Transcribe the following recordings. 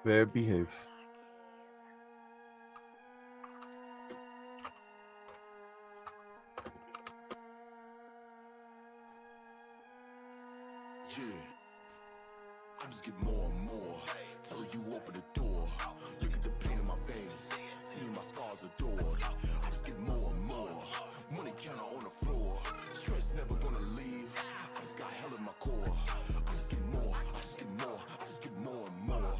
Better behave. Yeah, I just get more and more. Till you open the door. Look at the pain in my veins. Seeing my scars adored. I just get more and more. Money counter on the floor. Stress never gonna leave. I just got hell in my core. I just get more. I just get more. I just get more and more.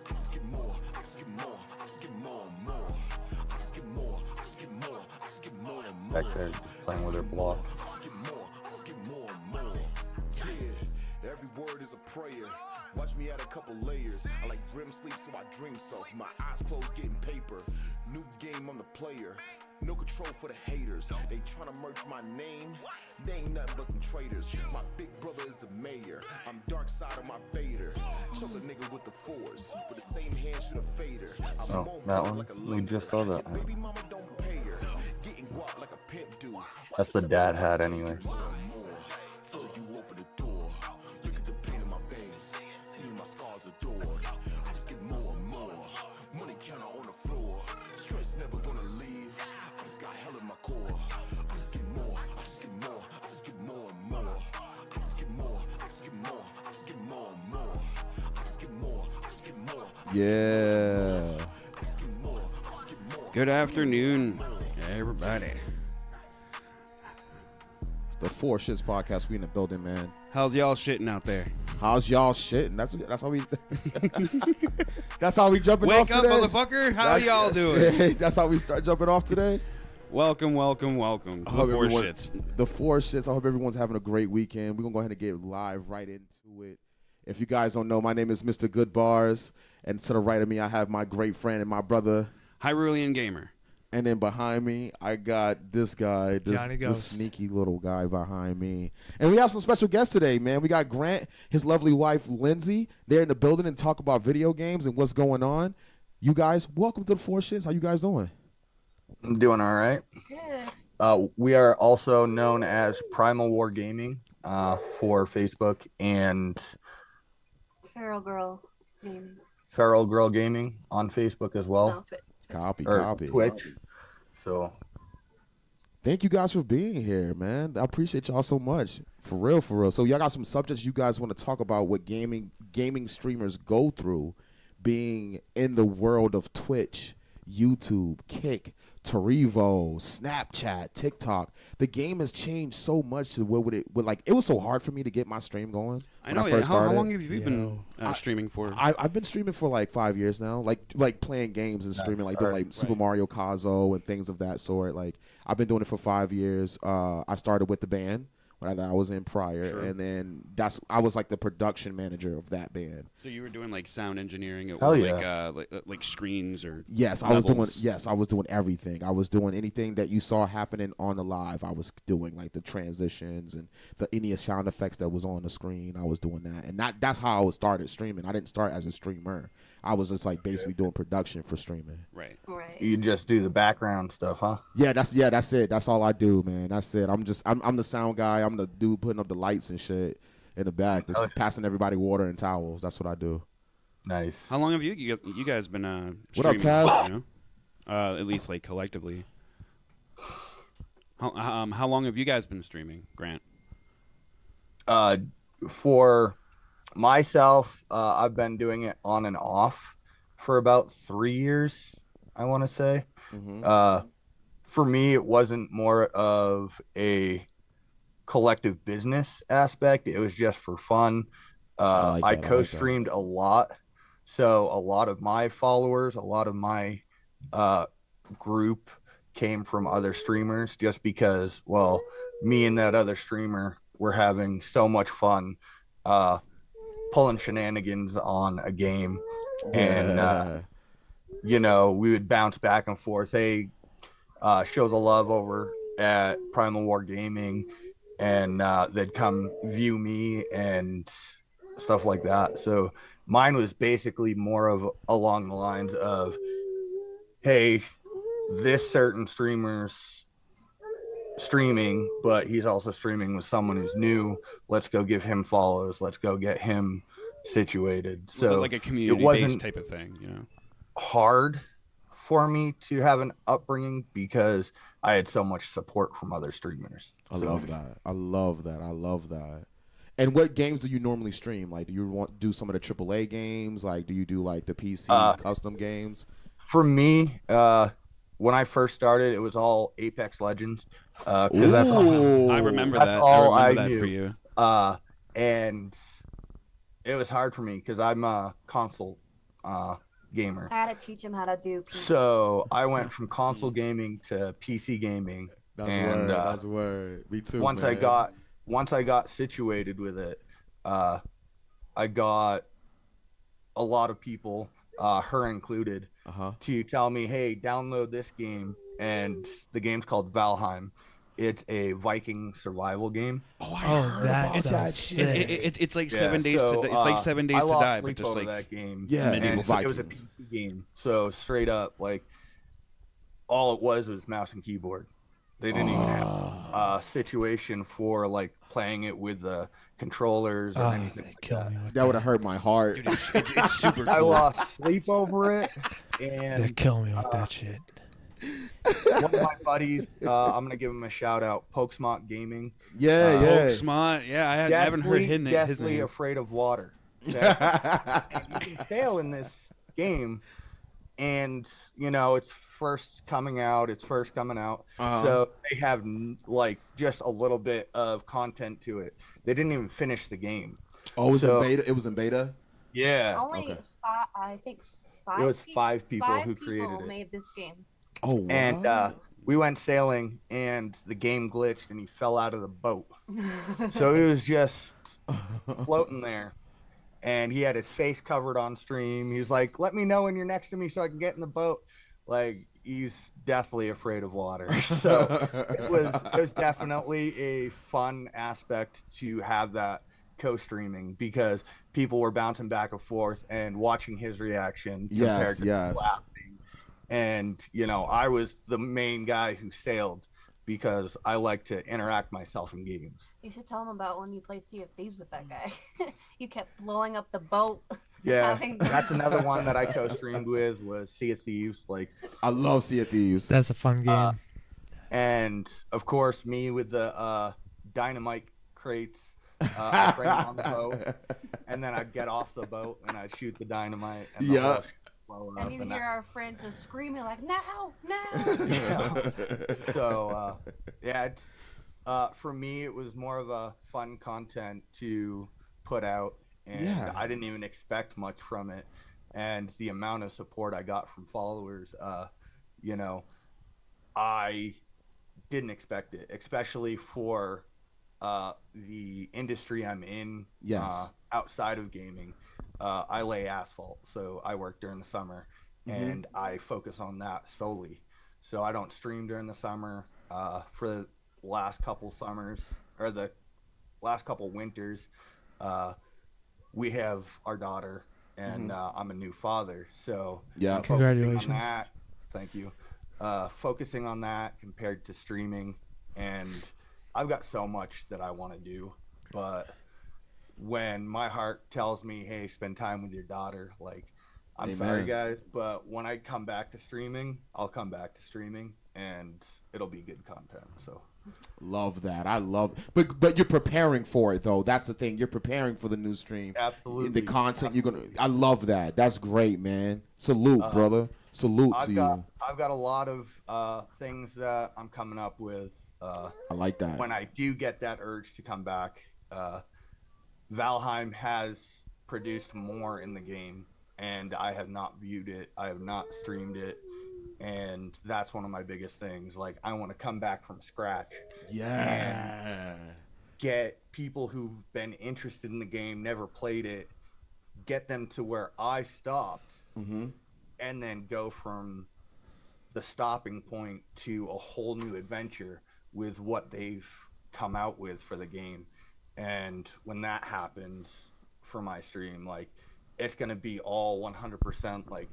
I just get more. I just get more. I just get more and more. I just get more. I just get more. I just get more and more. Back there just playing with her block. I just get more. I just get more and more. Yeah, every word is a prayer. Watch me add a couple layers. I like REM sleep, so I dream stuff. My eyes closed, getting paper. New game, I'm the player. No control for the haters. They tryna merge my name. They ain't nothing but some traitors. My big brother is the mayor. I'm dark side of my Vader. Choke a nigga with the force, but the same hand should have fader. Oh, that one? We just saw that. Baby mama don't pay her. Getting guap like a pimp do. That's the dad hat anyway. Till you open the door. Look at the pain in my veins. Seeing my scars adored. I just get more and more. Money counter on the floor. Stress never gonna leave. I just got hell in my core. I just get more. I just get more. I just get more and more. I just get more. I just get more. I just get more and more. I just get more. I just get more. Yeah. I just get more. I just get more. Good afternoon, everybody. It's the 4Shxts podcast. We in the building, man. How's y'all shitting out there? How's y'all shitting? That's how we. That's how we jumping off Wake up, today. motherfucker. How y'all doing? That's how we start jumping off today. Welcome to the 4Shxts. The 4Shxts. I hope everyone's having a great weekend. We're gonna go ahead and get live right into it. If you guys don't know, my name is Mr.Goodbarz, and to the right of me, I have my great friend and my brother. Hyrulean Gamer. And then behind me, I got this guy, this Ghost. sneaky little guy behind me. And we have some special guests today, man. We got Grant, his lovely wife, Lindsey. They're in the building and talk about video games and what's going on. You guys, welcome to the 4Shxts. How you guys doing? I'm doing all right. Good. We are also known as Primal War Gaming for Facebook and Feral Girl name. Feral Girl Gaming on Facebook as well. No, Twitch. Copy. Twitch. So Thank you guys for being here, man. I appreciate y'all so much. For real, for real. So y'all got some subjects you guys want to talk about what gaming streamers go through being in the world of Twitch, YouTube, Kick, Torivo, Snapchat, TikTok. The game has changed so much to what would it like it was so hard for me to get my stream going. I know. First How started. long have you been streaming for? I've been streaming for like 5 years now, like playing games and streaming, like doing like Super Mario Kazo and things of that sort. Like I've been doing it for 5 years. I started with the band that I was in prior, and then I was like the production manager of that band. So you were doing like sound engineering, Hell or yeah. like screens or Yes, I was doing everything. I was doing anything that you saw happening on the live. I was doing like the transitions and any sound effects that was on the screen. I was doing that, and that's how I started streaming. I didn't start as a streamer. I was just like basically doing production for streaming. right. Right. you just do the background stuff, huh? Yeah, that's it. That's all I do, man. That's it. I'm the sound guy. I'm the dude putting up the lights and shit in the back. Just passing everybody water and towels. That's what I do. Nice. How long have you guys been What up, streaming? Taz? You know? At least like collectively. How long have you guys been streaming, Grant? For myself, I've been doing it on and off for about 3 years, I want to say. For me, it wasn't more of a collective business aspect. It was just for fun. I co-streamed a lot. So a lot of my followers, a lot of my group came from other streamers just because, well, me and that other streamer were having so much fun pulling shenanigans on a game. And, you know, we would bounce back and forth. They show the love over at Primal War Gaming, and they'd come view me and stuff like that. So mine was basically more of along the lines of, hey, this certain streamer's streaming, but he's also streaming with someone who's new. Let's go give him follows. Let's go get him situated. So like a it community-based wasn't type of thing, you know. hard for me to have an upbringing because I had so much support from other streamers. I So, love that. I love that. I love that. And what games do you normally stream? Like, do you want to do some of the AAA games? Like, do you do like the PC custom games? For me, when I first started, it was all Apex Legends because I remember that's that. all I I remember that knew. for you. And it was hard for me because I'm a console gamer. I had to teach him how to do PC. So I went from console gaming to PC gaming. That's and, word. That's word. Me too. Once man. I got situated with it, I got a lot of people, her included, to tell me, "Hey, download this game." And the game's called Valheim. It's a Viking survival game. Oh, I heard about that shit. It's like 7 days to it's like 7 days I to lost die, but sleep just over like that game. Yeah, and medieval it was a Vikings. PC game. So straight up, like all it was mouse and keyboard. They didn't even have a situation for like playing it with the controllers or anything like that. That would have hurt my heart. dude, it's super cool. I lost sleep over it, and They're killing me with that shit. one of my buddies, I'm gonna give him a shout out, Pokesmont Gaming. Yeah, yeah. Smart. Yeah, I haven't heard his Deathly name. afraid of water. Okay? And you can fail in this game, and you know it's first coming out. So they have like just a little bit of content to it. They didn't even finish the game. Oh, it was in beta. It was in beta. Yeah. Only I think five. It was 5 people five who people created it. made this game. Oh, wow. And we went sailing, and the game glitched, and he fell out of the boat. So he was just floating there, and he had his face covered on stream. He was like, "Let me know when you're next to me so I can get in the boat." Like, he's deathly afraid of water. So it was definitely a fun aspect to have that co-streaming because people were bouncing back and forth and watching his reaction compared to laughing. And you know, I was the main guy who sailed because I like to interact myself in games. You should tell him about when you played Sea of Thieves with that guy. You kept blowing up the boat. Yeah, that's another one that I co-streamed with was Sea of Thieves. Like, I love Sea of Thieves. That's a fun game. And of course, me with the dynamite crates. I'd bring them on the boat, and then I'd get off the boat and I'd shoot the dynamite. And the whole shit would blow up, and you hear our friends just screaming like, "No, no!" Yeah. So yeah, it's for me it was more of a fun content to put out, and I didn't even expect much from it, and the amount of support I got from followers, you know, I didn't expect it, especially for the industry I'm in. Outside of gaming. I lay asphalt, so I work during the summer, and I focus on that solely. So I don't stream during the summer. For the last couple summers or the last couple winters, we have our daughter, and I'm a new father. So Congratulations. on that, thank you. Focusing on that compared to streaming, and I've got so much that I want to do, but when my heart tells me, "Hey, spend time with your daughter," like, I'm sorry guys, but when I come back to streaming, I'll come back to streaming, and it'll be good content. So love that. I love, but you're preparing for it though. That's the thing. You're preparing for the new stream. Absolutely. The content you're gonna. I love that. That's great, man. Salute, brother. Salute to you. I've got a lot of things that I'm coming up with. I like that. When I do get that urge to come back, Valheim has produced more in the game, and I have not viewed it. I have not streamed it, and that's one of my biggest things. Like, I want to come back from scratch. Yeah. Get people who've been interested in the game, never played it, get them to where I stopped, and then go from the stopping point to a whole new adventure with what they've come out with for the game. And when that happens for my stream, like, it's going to be all 100%. Like,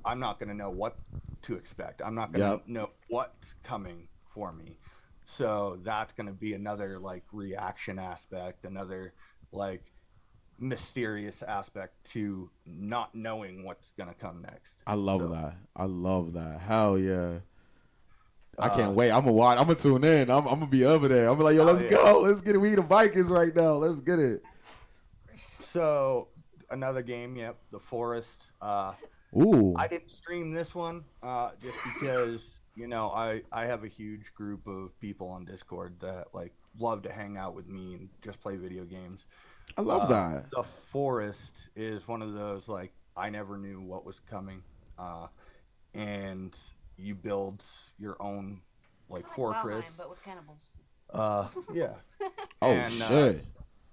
I'm not going to know what to expect. I'm not going to know what's coming for me. So that's going to be another, like, reaction aspect, another, like, mysterious aspect to not knowing what's gonna come next. I love that. I love that. Hell yeah. I can't wait. I'm gonna tune in. I'm gonna be over there. I'm gonna be like, yo, let's go. Let's get it. We the Vikings right now. Let's get it. So another game, the Forest. Ooh. I didn't stream this one just because I have a huge group of people on Discord that like love to hang out with me and just play video games. I love that. The Forest is one of those like I never knew what was coming, and you build your own like fortress, Valheim, but with cannibals. Yeah. Oh shit.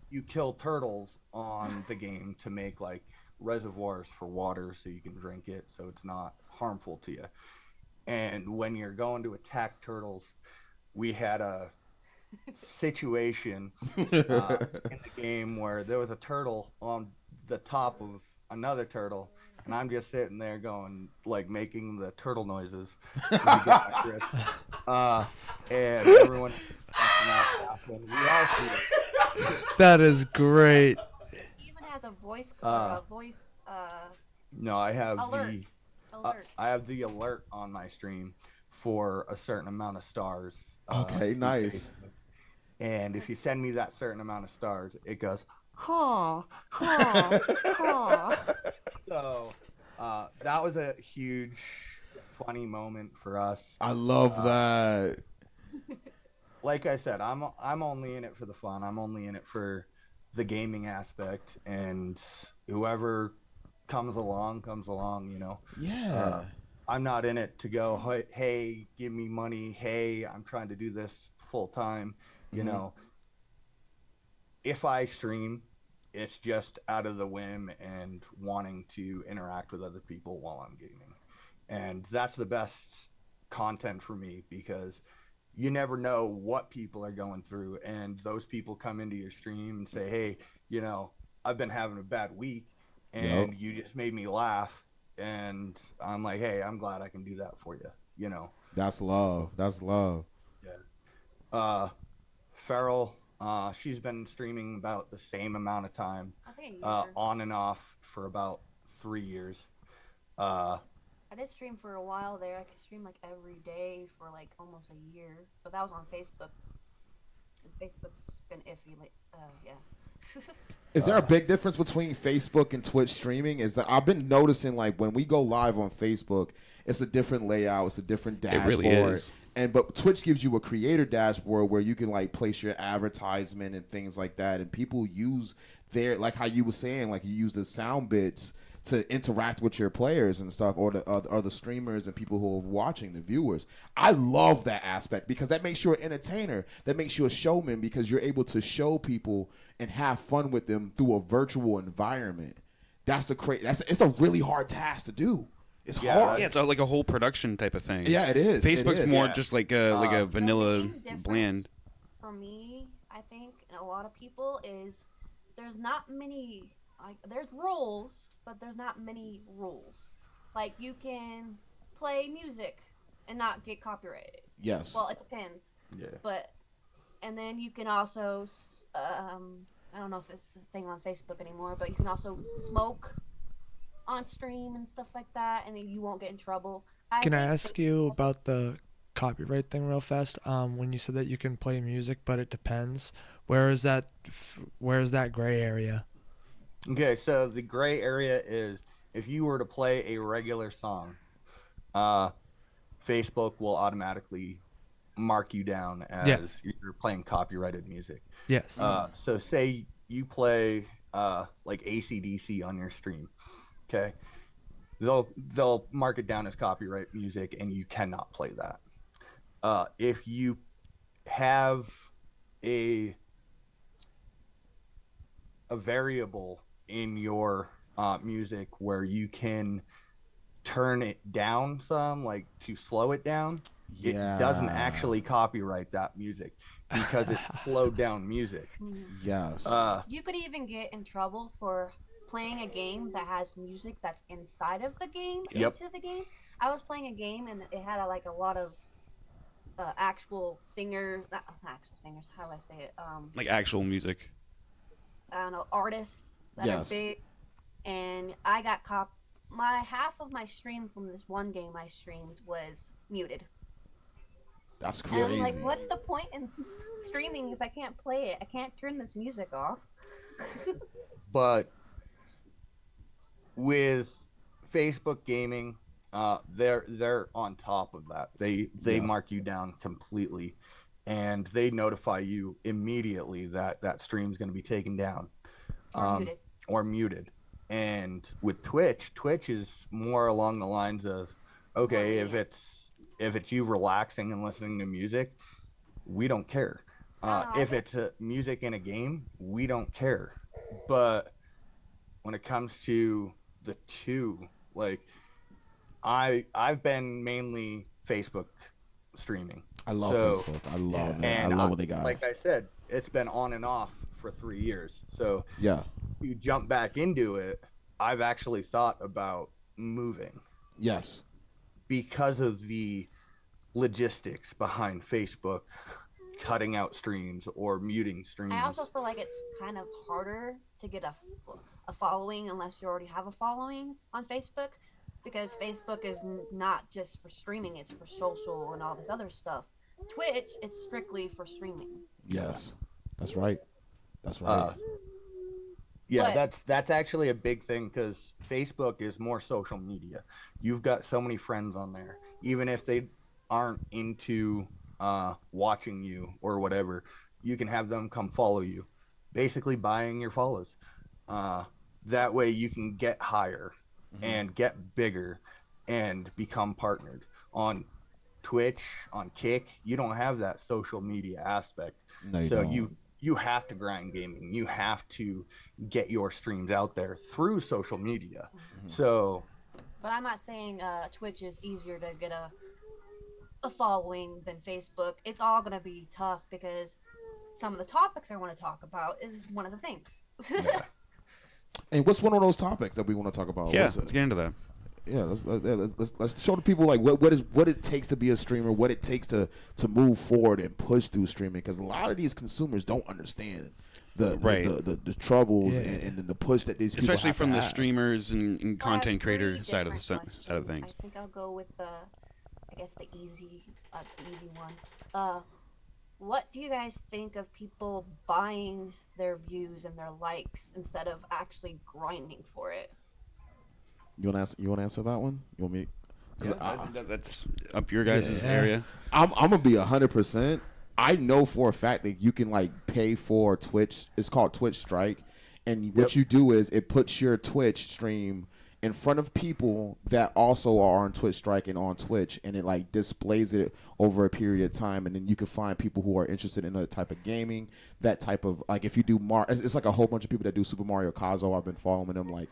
You kill turtles on the game to make like reservoirs for water so you can drink it so it's not harmful to you. And when you're going to attack turtles, we had a situation in the game where there was a turtle on the top of another turtle, and I'm just sitting there going like making the turtle noises to get my grip. And everyone laughing. We all see it. That is great. He even has a voice. No, I have alert. I have the alert on my stream for a certain amount of stars. Okay, nice. And if you send me that certain amount of stars, it goes, ha, ha, ha. So that was a huge, funny moment for us. I love that. Like I said, I'm only in it for the fun. I'm only in it for the gaming aspect, and whoever comes along, Yeah. I'm not in it to go, hey, give me money. Hey, I'm trying to do this full time. If I stream, it's just out of the whim and wanting to interact with other people while I'm gaming. And that's the best content for me because you never know what people are going through. And those people come into your stream and say, hey, I've been having a bad week and you just made me laugh. And I'm like, hey, I'm glad I can do that for you. That's love. That's love. Yeah. Farrell, she's been streaming about the same amount of time, on and off for about 3 years. I did stream for a while there. I could stream like every day for like almost a year, but that was on Facebook. And Facebook's been iffy. Yeah. Is there a big difference between Facebook and Twitch streaming? Is that I've been noticing like when we go live on Facebook, it's a different layout, it's a different dashboard. It really is. But Twitch gives you a creator dashboard where you can like place your advertisement and things like that, and people use their like how you were saying, like you use the sound bits to interact with your players and stuff, or the streamers and people who are watching, the viewers. I love that aspect because that makes you an entertainer. That makes you a showman because you're able to show people and have fun with them through a virtual environment. It's a really hard task to do. It's hard. Yeah, it's like a whole production type of thing. Yeah, it is. Facebook's it is. more just like a vanilla bland. For me, I think, and a lot of people is there's not many. There's rules, but there's not many rules. Like you can play music and not get copyrighted. Yes. Well, it depends. Yeah. And then you can also, I don't know if it's a thing on Facebook anymore, but you can also smoke on stream and stuff like that, and then you won't get in trouble. Can I ask you about the copyright thing real fast? When you said that you can play music, but it depends. Where is that gray area? Okay, so the gray area is if you were to play a regular song, Facebook will automatically mark you down as you're playing copyrighted music. Yes. So say you play like AC/DC on your stream, okay? They'll mark it down as copyright music, and you cannot play that. If you have a variable in your music where you can turn it down some, like to slow it down, it doesn't actually copyright that music because it's slowed down music. Yes. You could even get in trouble for playing a game that has music that's inside of the game into the game. I was playing a game and it had a lot of actual singers, not actual singers, how do I say it? Like actual music. I don't know, artists that are Yes. big, and I got caught. My half of my stream from this one game I streamed was muted. That's And I'm like, crazy. what's the point in streaming if I can't play it? I can't turn this music off. But with Facebook gaming, they're on top of that. They Yeah. mark you down completely, and they notify you immediately that that stream's going to be taken down, Or muted. or muted. And with Twitch is more along the lines of, okay, if it's you relaxing and listening to music, we don't care. If it's music in a game, we don't care. But when it comes to the two, like I've been mainly Facebook streaming. I love So- Facebook. I love it. and I love what they got. Like I said, it's been on and off for 3 years. So yeah. you jump back into it, I've actually thought about moving Yes. because of the logistics behind Facebook cutting out streams or muting streams. I also feel like it's kind of harder to get a following unless you already have a following on Facebook, because Facebook is not just for streaming, it's for social and all this other stuff. Twitch, it's strictly for streaming. Yes. That's right. That's right. Yeah, But- that's actually a big thing because Facebook is more social media. You've got so many friends on there, even if they aren't into watching you or whatever, you can have them come follow you, basically buying your follows. That way you can get higher and get bigger and become partnered. On Twitch, on Kick, you don't have that social media aspect. No, you So don't. you have to grind gaming. You have to get your streams out there through social media. So But I'm not saying Twitch is easier to get a following than Facebook. It's all gonna be tough because some of the topics I want to talk about is one of the things. And what's one of those topics that we want to talk about? Yeah, What's it? let's get into that. Yeah, let's show the people like what it takes to be a streamer, what it takes to move forward and push through streaming, because a lot of these consumers don't understand the troubles Yeah. and the push that these people Especially have from to the have. streamers and I have content creator three side of the different side of questions. things. I think I'll go with I guess the easy one. What do you guys think of people buying their views and their likes instead of actually grinding for it? You want to answer that one? You want me? 'Cause That's up your guys' Yeah. area. I'm gonna be 100%. I know for a fact that you can like pay for Twitch. It's called Twitch Strike, and what you do is it puts your Twitch stream in front of people that also are on Twitch Strike and on Twitch, and it like displays it over a period of time, and then you can find people who are interested in that type of gaming, that type of like if you do it's like a whole bunch of people that do Super Mario Kazo. I've been following them like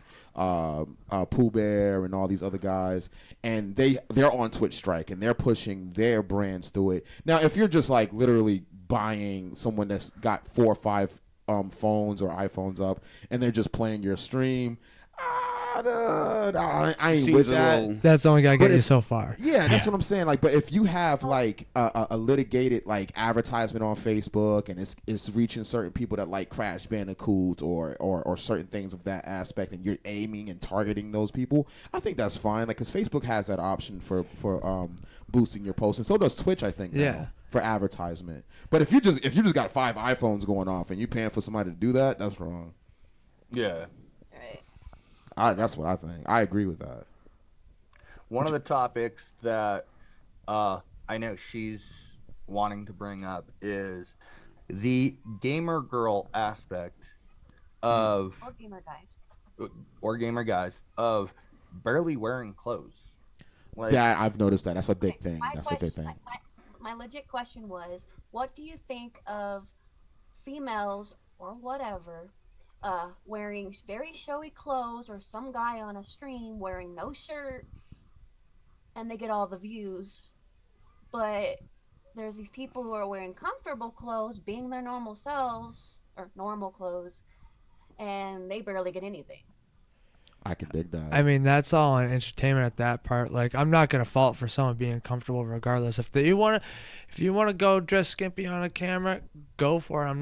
Pooh Bear and all these other guys, and they're on Twitch Strike and they're pushing their brands through it. Now, if you're just like literally buying someone that's got 4 or 5 phones or iPhones up and they're just playing your stream, I ain't Seems with a that. little- That's only gonna But get you if- so far. Yeah, that's what I'm saying. Like, but if you have like a litigated like advertisement on Facebook and it's reaching certain people that like Crash Bandicoot or certain things of that aspect, and you're aiming and targeting those people, I think that's fine. Like, because Facebook has that option for boosting your posts, and so does Twitch, I think. Now, Yeah. for advertisement. But if you just got 5 iPhones going off and you paying for somebody to do that, that's wrong. yeah. Right. That's what I think. I agree with that. One of the topics that I know she's wanting to bring up is the gamer girl aspect of Or gamer guys. of barely wearing clothes. Like, That I've noticed that. That's a big Okay, thing. my That's a big question- thing. My legit question was, what do you think of females or whatever wearing very showy clothes, or some guy on a stream wearing no shirt and they get all the views, but there's these people who are wearing comfortable clothes, being their normal selves or normal clothes, and they barely get anything? I can dig that. I mean, that's all on entertainment at that part. Like, I'm not gonna fault for someone being comfortable regardless. If you wanna go dress skimpy on a camera, go for it. I'm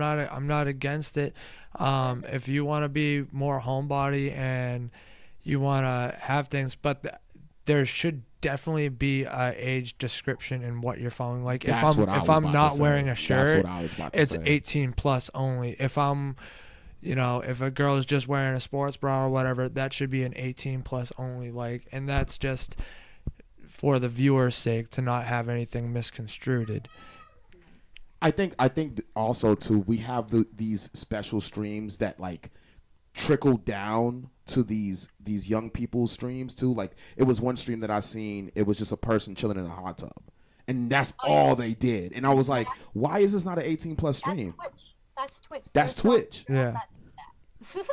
not against it. If you want to be more homebody and you want to have things, but there should definitely be a age description in what you're following. Like That's what I was if I'm about not to say. wearing a That's shirt, what I was about to it's say. 18 plus only. If I'm, if a girl is just wearing a sports bra or whatever, that should be an 18 plus only. Like, and that's just for the viewer's sake to not have anything misconstrued. I think also too, we have these special streams that like trickle down to these young people's streams too. Like it was one stream that I seen, it was just a person chilling in a hot tub, and that's all they did. And I was like, why is this not an 18 plus stream? That's Twitch. That's Twitch. Yeah.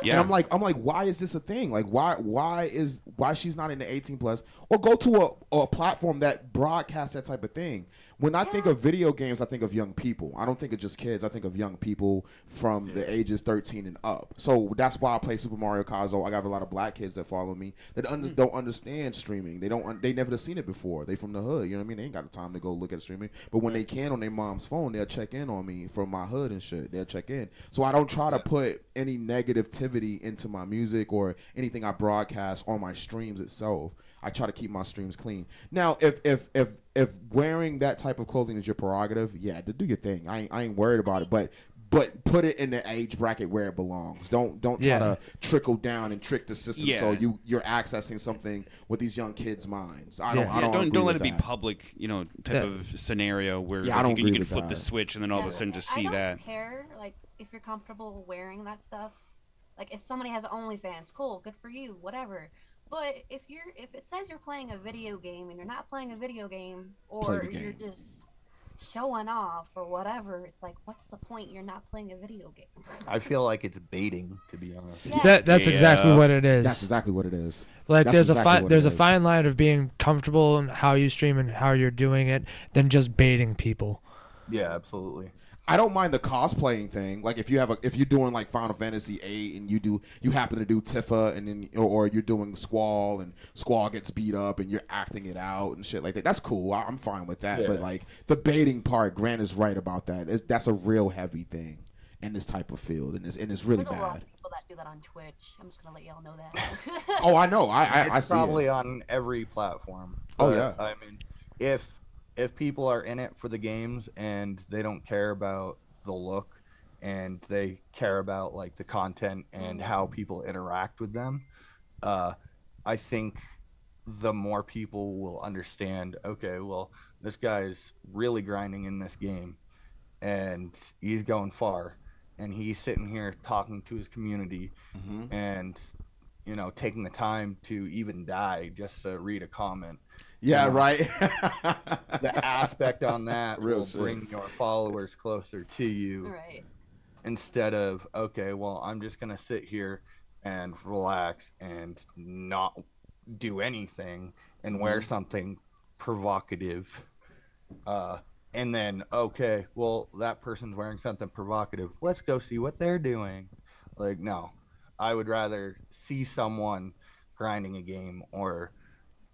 And I'm like, why is this a thing? Like, why she's not in the 18 plus? Or go to a platform that broadcasts that type of thing. When I think of video games, I think of young people. I don't think of just kids. I think of young people from the ages 13 and up. So that's why I play Super Mario Kart. I got a lot of black kids that follow me that don't understand streaming. They never seen it before. They from the hood. You know what I mean? They ain't got the time to go look at streaming. But when they can on their mom's phone, they'll check in on me from my hood and shit. They'll check in. So I don't try to put any negativity into my music or anything I broadcast on my streams itself. I try to keep my streams clean. Now, if wearing that type of clothing is your prerogative, yeah, to do your thing. I ain't worried about it, but put it in the age bracket where it belongs. Don't try to trickle down and trick the system so you're accessing something with these young kids' minds. I don't let it be be public, type of scenario where you can flip the switch and then all of a sudden just see that. I don't care, like, if you're comfortable wearing that stuff. Like, if somebody has OnlyFans, cool, good for you, whatever. But if it says you're playing a video game and you're not playing a video game, or you're just showing off or whatever, it's like, what's the point? You're not playing a video game. I feel like it's baiting, to be honest. Yes. That's exactly what it is. That's exactly what it is. Like That's there's a fine line of being comfortable in how you stream and how you're doing it than just baiting people. Yeah, absolutely. I don't mind the cosplaying thing. Like if you're doing like Final Fantasy VIII and you happen to do Tifa and then or you're doing Squall and Squall gets beat up and you're acting it out and shit like that. That's cool. I'm fine with that. Yeah. But like the baiting part, Grant is right about that. That's a real heavy thing in this type of field, and it's really bad. There's a lot of people that do that on Twitch. I'm just gonna let y'all know that. Oh, I know. I see probably it. On every platform. Oh but, yeah. I mean, if people are in it for the games and they don't care about the look and they care about like the content and how people interact with them, I think the more people will understand, okay, well, this guy's really grinding in this game and he's going far and he's sitting here talking to his community and taking the time to even die just to read a comment. Yeah, right. The aspect on that will shit. bring your followers closer to you. Right. Instead of, okay, well, I'm just going to sit here and relax and not do anything and wear something provocative. And then, okay, well, that person's wearing something provocative. Let's go see what they're doing. Like, no. I would rather see someone grinding a game or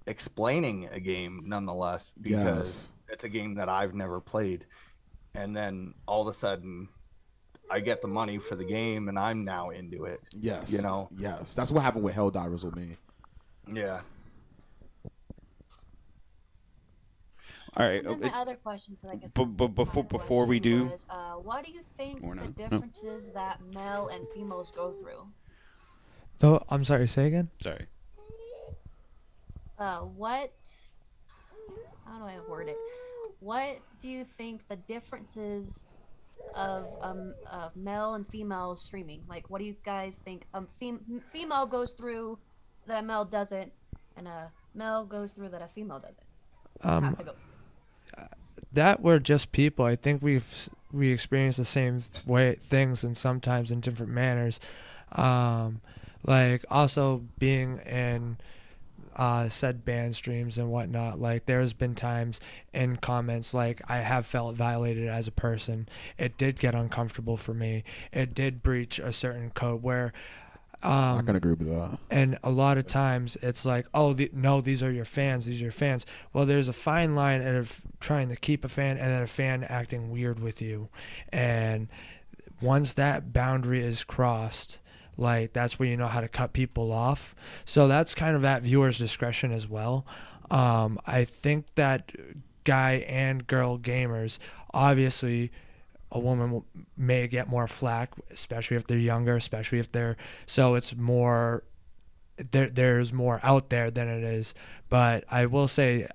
explaining a game nonetheless, because it's a game that I've never played, and then all of a sudden I get the money for the game and I'm now into it. Yes. Yes. That's what happened with Helldivers with me. Yeah. All right. And then the other questions that I guess. Before we do, was, what do you think the differences that male and females go through? No, I'm sorry. Say again. Sorry. What? How do I word it? What do you think the differences of male and female streaming? Like, what do you guys think? Female goes through that a male doesn't, and a male goes through that a female doesn't. That we're just people. I think we experience the same things, and sometimes in different manners. Like also being in said band streams and whatnot, like there's been times in comments like I have felt violated as a person. It did get uncomfortable for me. It did breach a certain code where I can agree with that. And a lot of times it's like, oh, no, these are your fans. These are your fans. Well, there's a fine line of trying to keep a fan and then a fan acting weird with you. And once that boundary is crossed, like that's where you know how to cut people off. So that's kind of at viewer's discretion as well. I think that guy and girl gamers, obviously a woman may get more flack, especially if they're younger, especially if they're, so it's more, there's more out there than it is. But I will say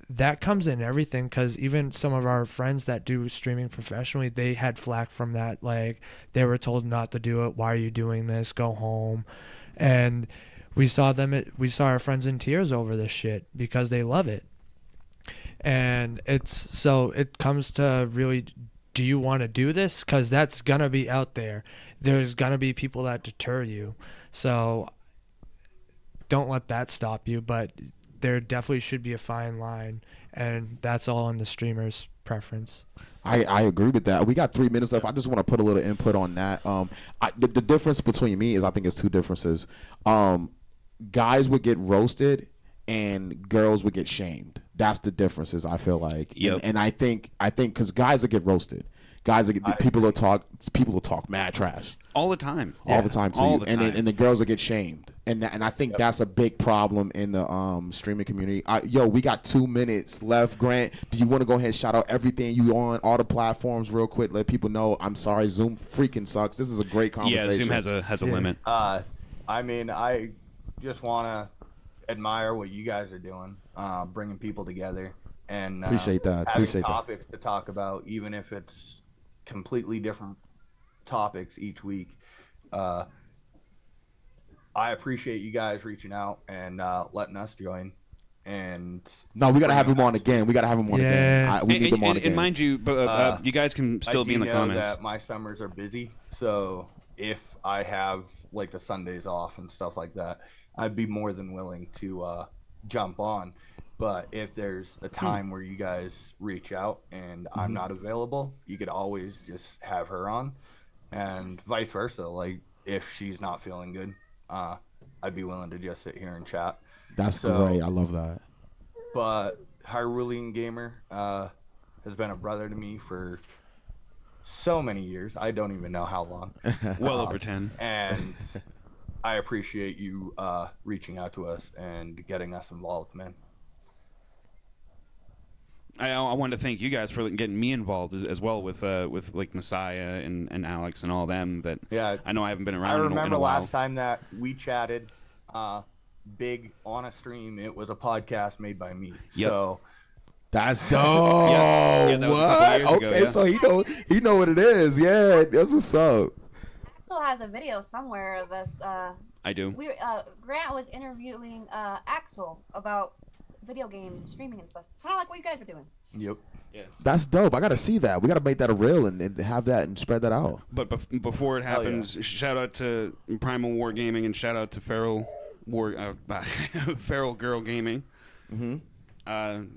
that comes in everything, because even some of our friends that do streaming professionally, they had flack from that. Like, they were told not to do it. Why are you doing this? Go home. And we saw our friends in tears over this shit because they love it. And it comes to really, do you want to do this? Because that's going to be out there. There's going to be people that deter you. So don't let that stop you. But there definitely should be a fine line. And that's all on the streamer's preference. I agree with that. We got 3 minutes left. I just want to put a little input on that. The difference between me is I think it's two differences. Guys would get roasted and girls would get shamed. That's the differences, I feel like. Yep. And I think because guys will get roasted. People will talk mad trash all the time. All the time to all you. The time. And the girls will get shamed. And I think that's a big problem in the streaming community. We got 2 minutes left. Grant, do you want to go ahead and shout out everything you on, all the platforms real quick? Let people know. I'm sorry, Zoom freaking sucks. This is a great conversation. Yeah, Zoom has a limit. I mean, I just want to admire what you guys are doing, bringing people together, and appreciate that. Having Appreciate topics to talk about, even if it's completely different topics each week. I appreciate you guys reaching out and letting us join. And no, we gotta have him on again. We need him on again. And mind you, you guys can still be in the comments. That my summers are busy, so if I have like the Sundays off and stuff like that, I'd be more than willing to jump on. But if there's a time where you guys reach out and I'm not available, you could always just have her on, and vice versa. Like, if she's not feeling good, I'd be willing to just sit here and chat. That's great. I love that. But Hyrulean Gamer has been a brother to me for so many years. I don't even know how long. Well over 10. And I appreciate you reaching out to us and getting us involved, man. I wanted to thank you guys for getting me involved as well with like Messiah and Alex and all them. But yeah, I know I haven't been around. I remember in a while. last time that we chatted, big on a stream. It was a podcast made by me. Yep. So that's dope. Yeah, that what? Okay, so he know what it is. Yeah, that's what's up. Axel has a video somewhere of us. I do. Grant was interviewing Axel about video games and streaming and stuff. Kind of like what you guys are doing. Yep. Yeah. That's dope. I got to see that. We got to make that a reel and have that and spread that out. But before it happens, shout out to Primal War Gaming and shout out to Feral Girl Gaming. Mm-hmm.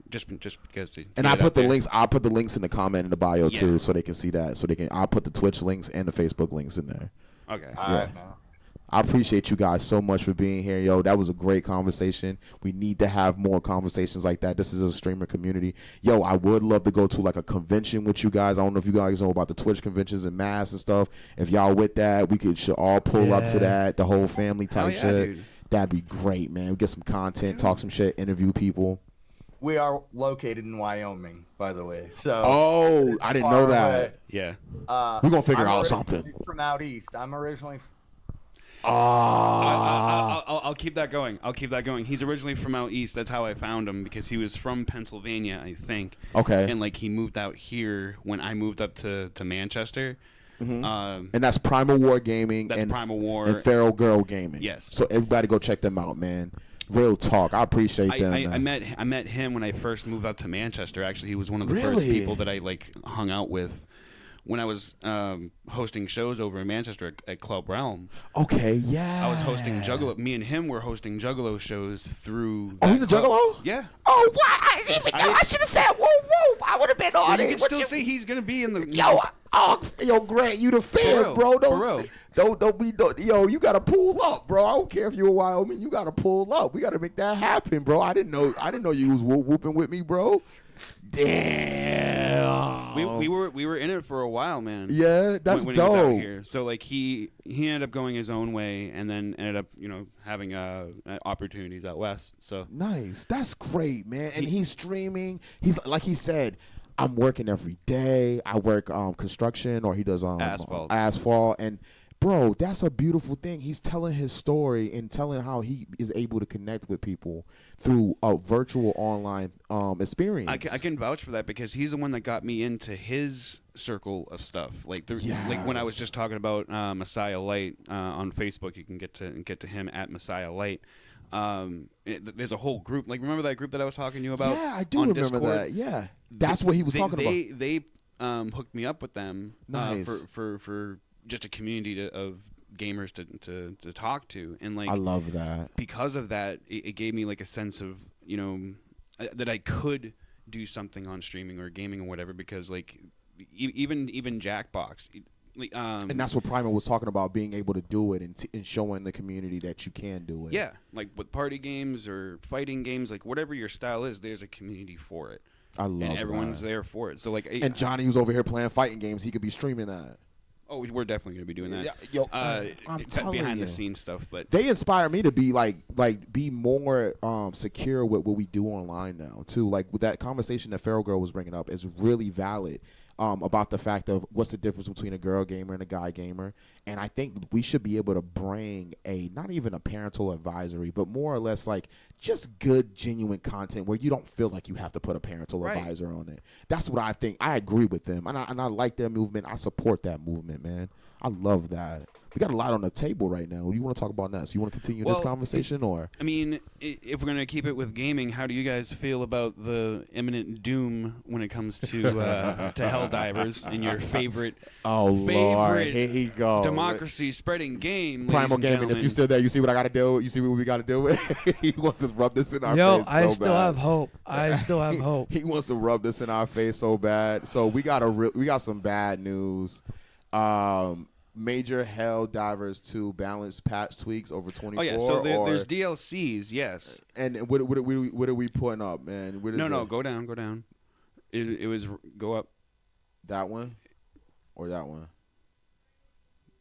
Just because. And I put the links. I'll put the links in the comment in the bio too, so they can see that. So I'll put the Twitch links and the Facebook links in there. Okay. All right, man. I appreciate you guys so much for being here. Yo, that was a great conversation. We need to have more conversations like that. This is a streamer community. Yo, I would love to go to like a convention with you guys. I don't know if you guys know about the Twitch conventions and Mass and stuff. If y'all with that, we should all pull up to that, the whole family type shit. Dude. That'd be great, man. We get some content, talk some shit, interview people. We are located in Wyoming, by the way. So I didn't know that. Away. Yeah. We're going to figure out something. From out east. I'm originally I'll keep that going. He's originally from out east. That's how I found him, because he was from Pennsylvania, I think. Okay. And like he moved out here when I moved up to Manchester. Mm-hmm. And that's Primal War Gaming. That's Primal War and Feral Girl Gaming. Yes. So everybody go check them out, man. Real talk. I appreciate them. I met him when I first moved up to Manchester. Actually, he was one of the first people that I like hung out with when I was hosting shows over in Manchester at Club Realm. Okay, yeah. I was hosting Juggalo. Me and him were hosting Juggalo shows through. Oh, he's a Juggalo? Yeah. Oh, what? I didn't even know. I should have said, whoa. I would have been on it. You can still see he's gonna be in the. Yo, Grant, you the fan, bro. Don't be. Yo, you gotta pull up, bro. I don't care if you're in Wyoming. You gotta pull up. We gotta make that happen, bro. I didn't know you was whooping with me, bro. Damn. We were in it for a while, man. Yeah, that's when he was out dope. here. So like he ended up going his own way, and then ended up having opportunities out west. So Nice. That's great, man. And he's streaming. He's like he said, I'm working every day. I work construction, or he does asphalt. And bro, that's a beautiful thing. He's telling his story and telling how he is able to connect with people through a virtual online experience. I can vouch for that because he's the one that got me into his circle of stuff. Like like when I was just talking about Messiah Light on Facebook, you can get to him at Messiah Light. There's a whole group. Like, remember that group that I was talking to you about? Yeah, I do remember Discord? that. Yeah, that's what he was talking about. They hooked me up with them. Nice. For just a community of gamers to talk to, and like I love that. Because of that, it gave me like a sense of that I could do something on streaming or gaming or whatever, because like even Jackbox. And that's what Primal was talking about, being able to do it and showing the community that you can do it. Yeah, like with party games or fighting games, like whatever your style is, there's a community for it. I love and everyone's that. there for it. So like, and Johnny, who's over here playing fighting games, he could be streaming that. Oh, we're definitely going to be doing that. Yo, I'm telling behind you, the scenes stuff, but they inspire me to be be more secure with what we do online now too. Like with that conversation that Feral Girl was bringing up is really valid. About the fact of what's the difference between a girl gamer and a guy gamer. And I think we should be able to bring not even a parental advisory, but more or less like just good, genuine content where you don't feel like you have to put a parental advisor on it. That's what I think. I agree with them. And I like their movement. I support that movement, man. I love that. We got a lot on the table right now. What do you want to talk about next? You want to continue this conversation, or? I mean, if we're going to keep it with gaming, how do you guys feel about the imminent doom when it comes to Helldivers and your favorite Lord, here he goes. democracy spreading game? Primal Gaming. If you still there, you see what I got to do. You see what we got to do. He wants to rub this in our face. I so still bad. have hope. I still have hope. He wants to rub this in our face so bad. So we got some bad news. Major Helldivers 2 balance patch tweaks over 24. Oh yeah, so there's DLCs, yes. And what are we putting up, man? No, go down. It was go up. That one, or that one?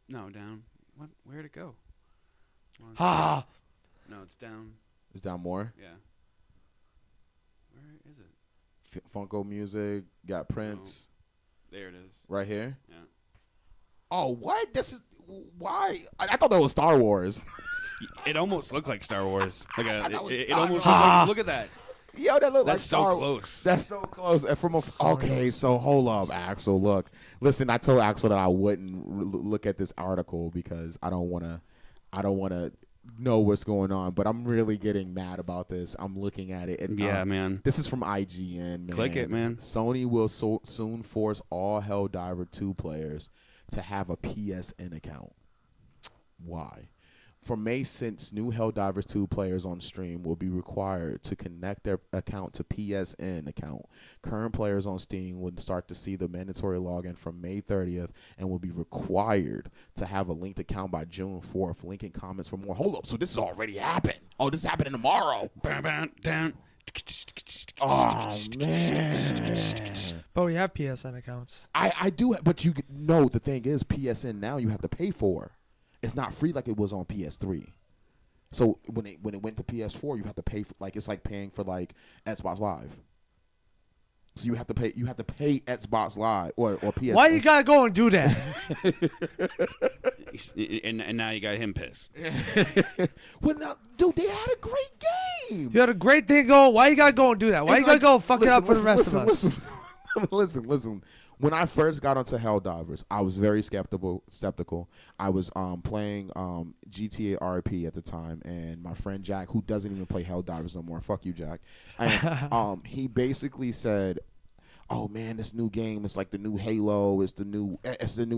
No, down. What? Where'd it go? Ha! No, it's down. It's down more. Yeah. Where is it? Funko Music got Prince. Oh, there it is. Right here. Yeah. Oh, what? This is why? I thought that was Star Wars. It almost looked like Star Wars. Like it Star almost Wars. looked like, look at that. Yo, that looked like That's Star so close. That's so close. And okay, so hold up, Axel. Look, listen. I told Axel that I wouldn't look at this article because I don't want to know what's going on. But I'm really getting mad about this. I'm looking at it. And, yeah, man. This is from IGN. Man. Click it, man. Sony will soon force all Helldiver 2 players to have a PSN account. Why? From May, since new Helldivers 2 players on stream will be required to connect their account to PSN account. Current players on Steam would start to see the mandatory login from May 30th and will be required to have a linked account by June 4th. Link in comments for more. Hold up, so this has already happened. Oh, this is happening tomorrow. Down. Oh, man. But we have PSN accounts. I do, but you know the thing is, PSN now you have to pay for. It's not free like it was on PS3. So when it went to PS4, you have to pay for, like, it's like paying for like Xbox Live. So you have to pay Xbox Live or PSN. Why you gotta go and do that? And now you got him pissed. Well, now, dude, they had a great game. You had a great thing going. Why you gotta go and do that? Why you gotta go fuck it up for the rest of us? Listen. When I first got onto Helldivers, I was very skeptical. I was playing GTA RP at the time, and my friend Jack, who doesn't even play Helldivers no more, fuck you, Jack. And he basically said, "Oh man, this new game is like the new Halo. It's the new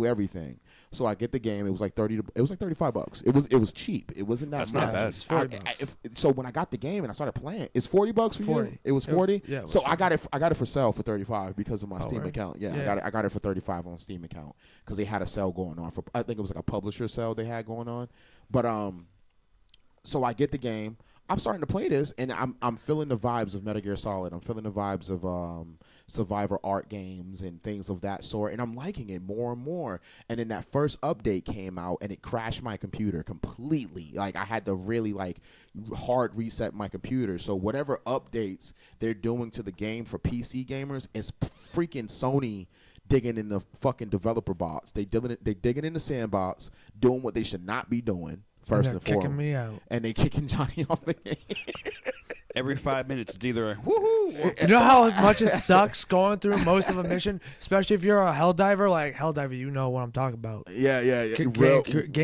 everything." So I get the game. It was like $35. It was cheap. It wasn't that That's much. not bad. It's $40. So when I got the game and I started playing, it's $40 for 40. you. It was 40. Yeah. It was So 40. I got it for sale for 35 because of my Steam word? account. Yeah, Yeah. I got it for 35 on Steam account because they had a sale going on for. I think it was like a publisher sale they had going on. But so I get the game. I'm starting to play this, and I'm feeling the vibes of Metal Gear Solid. I'm feeling the vibes of Survivor art games and things of that sort, and I'm liking it more and more. And then that first update came out, and it crashed my computer completely. Like I had to really like hard reset my computer. So whatever updates they're doing to the game for PC gamers is freaking Sony digging in the fucking developer box. They digging in the sandbox, doing what they should not be doing. First and foremost, kicking me out. And they kicking Johnny off the game. Every 5 minutes, it's either a woohoo. You know how much it sucks going through most of a mission, especially if you're a Helldiver. Like Helldiver, you know what I'm talking about. Yeah. Game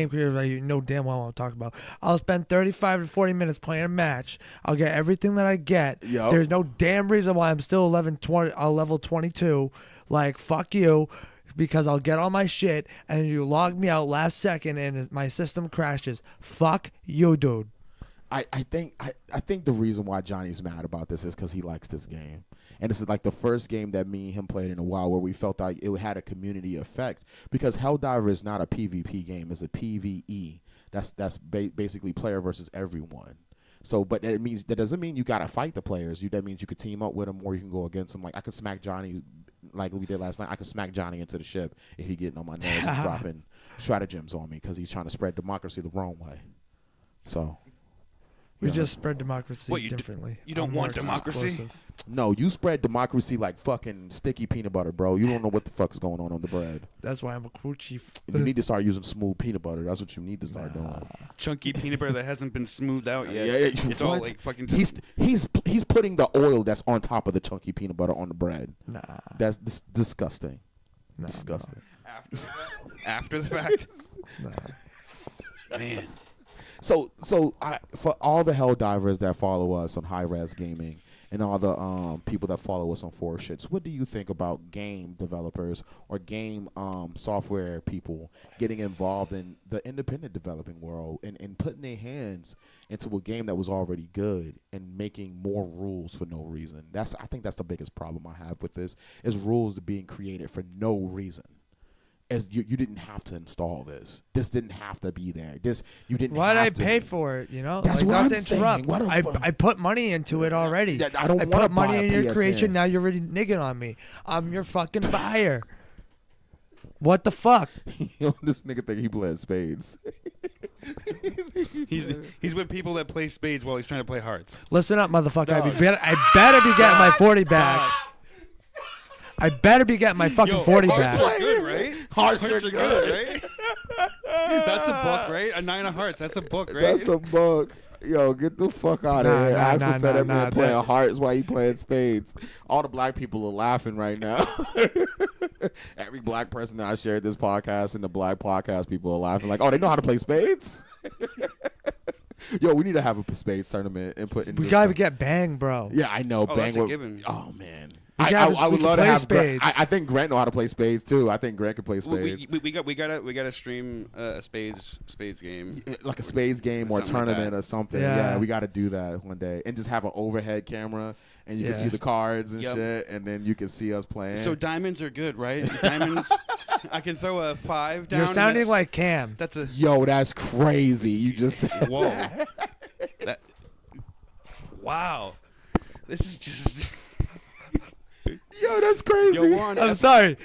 creators, like, you know damn well what I'm talking about. I'll spend 35 to 40 minutes playing a match. I'll get everything that I get. Yep. There's no damn reason why I'm still level 22. Like, fuck you, because I'll get all my shit, and you log me out last second, and my system crashes. Fuck you, dude. I think the reason why Johnny's mad about this is because he likes this game. And this is like the first game that me and him played in a while where we felt like it had a community effect. Because Helldiver is not a PvP game. It's a PvE. That's basically player versus everyone. So, but that doesn't mean you got to fight the players. That means you could team up with them or you can go against them. Like I could smack Johnny like we did last night. I could smack Johnny into the ship if he getting on my nerves and dropping stratagems on me because he's trying to spread democracy the wrong way. So... We just spread democracy What, differently. you don't want democracy? Explosive. No, you spread democracy like fucking sticky peanut butter, bro. You don't know what the fuck is going on the bread. That's why I'm a crew chief. You need to start using smooth peanut butter. That's what you need to start doing. Chunky peanut butter that hasn't been smoothed out yet. Yeah, It's all like fucking just... He's putting the oil that's on top of the chunky peanut butter on the bread. Nah. That's disgusting. Nah, Disgusting. After the fact. Nah. Man. So for all the Helldivers that follow us on High Res Gaming and all the people that follow us on 4Shxts, what do you think about game developers or game software people getting involved in the independent developing world and putting their hands into a game that was already good and making more rules for no reason? I think that's the biggest problem I have with this is rules being created for no reason. As you didn't have to install this. This didn't have to be there. You didn't. Why did I have to. pay for it? You know, That's like, what not I'm to interrupt. saying. I put money into it already. I don't want to put money buy a in your PSN. creation. Now you're already nigging on me. I'm your fucking buyer. What the fuck? This nigga think he playing spades. He's with people that play spades while he's trying to play hearts. Listen up, motherfucker. Dog. I better be getting my 40 back. I better be getting my fucking 40 back. Hearts are good, right? Hearts are good. right? That's a book, right? A 9 of hearts. That's a book, right? That's a book. Yo, get the fuck out of here. Axel said that man playing hearts while you playing spades. All the black people are laughing right now. Every black person that I shared this podcast and the black podcast people are laughing like, oh, they know how to play spades? Yo, we need to have a spades tournament and put in. We gotta get Bang, bro. Yeah, I know. Oh, Bang. that's a given. Oh man. I would love to have spades. I think Grant know how to play spades too. I think Grant can play spades. We gotta stream a spades game, like a spades game or Something like tournament that. or something. Yeah. Yeah, we got to do that one day and just have an overhead camera and you can see the cards and shit, and then you can see us playing. So diamonds are good, right? Diamonds. I can throw a 5 down. You're sounding like Cam. That's a Yo, that's crazy. You just said whoa. Wow. This is just. Yo, that's crazy. Yo, Warren, I'm sorry.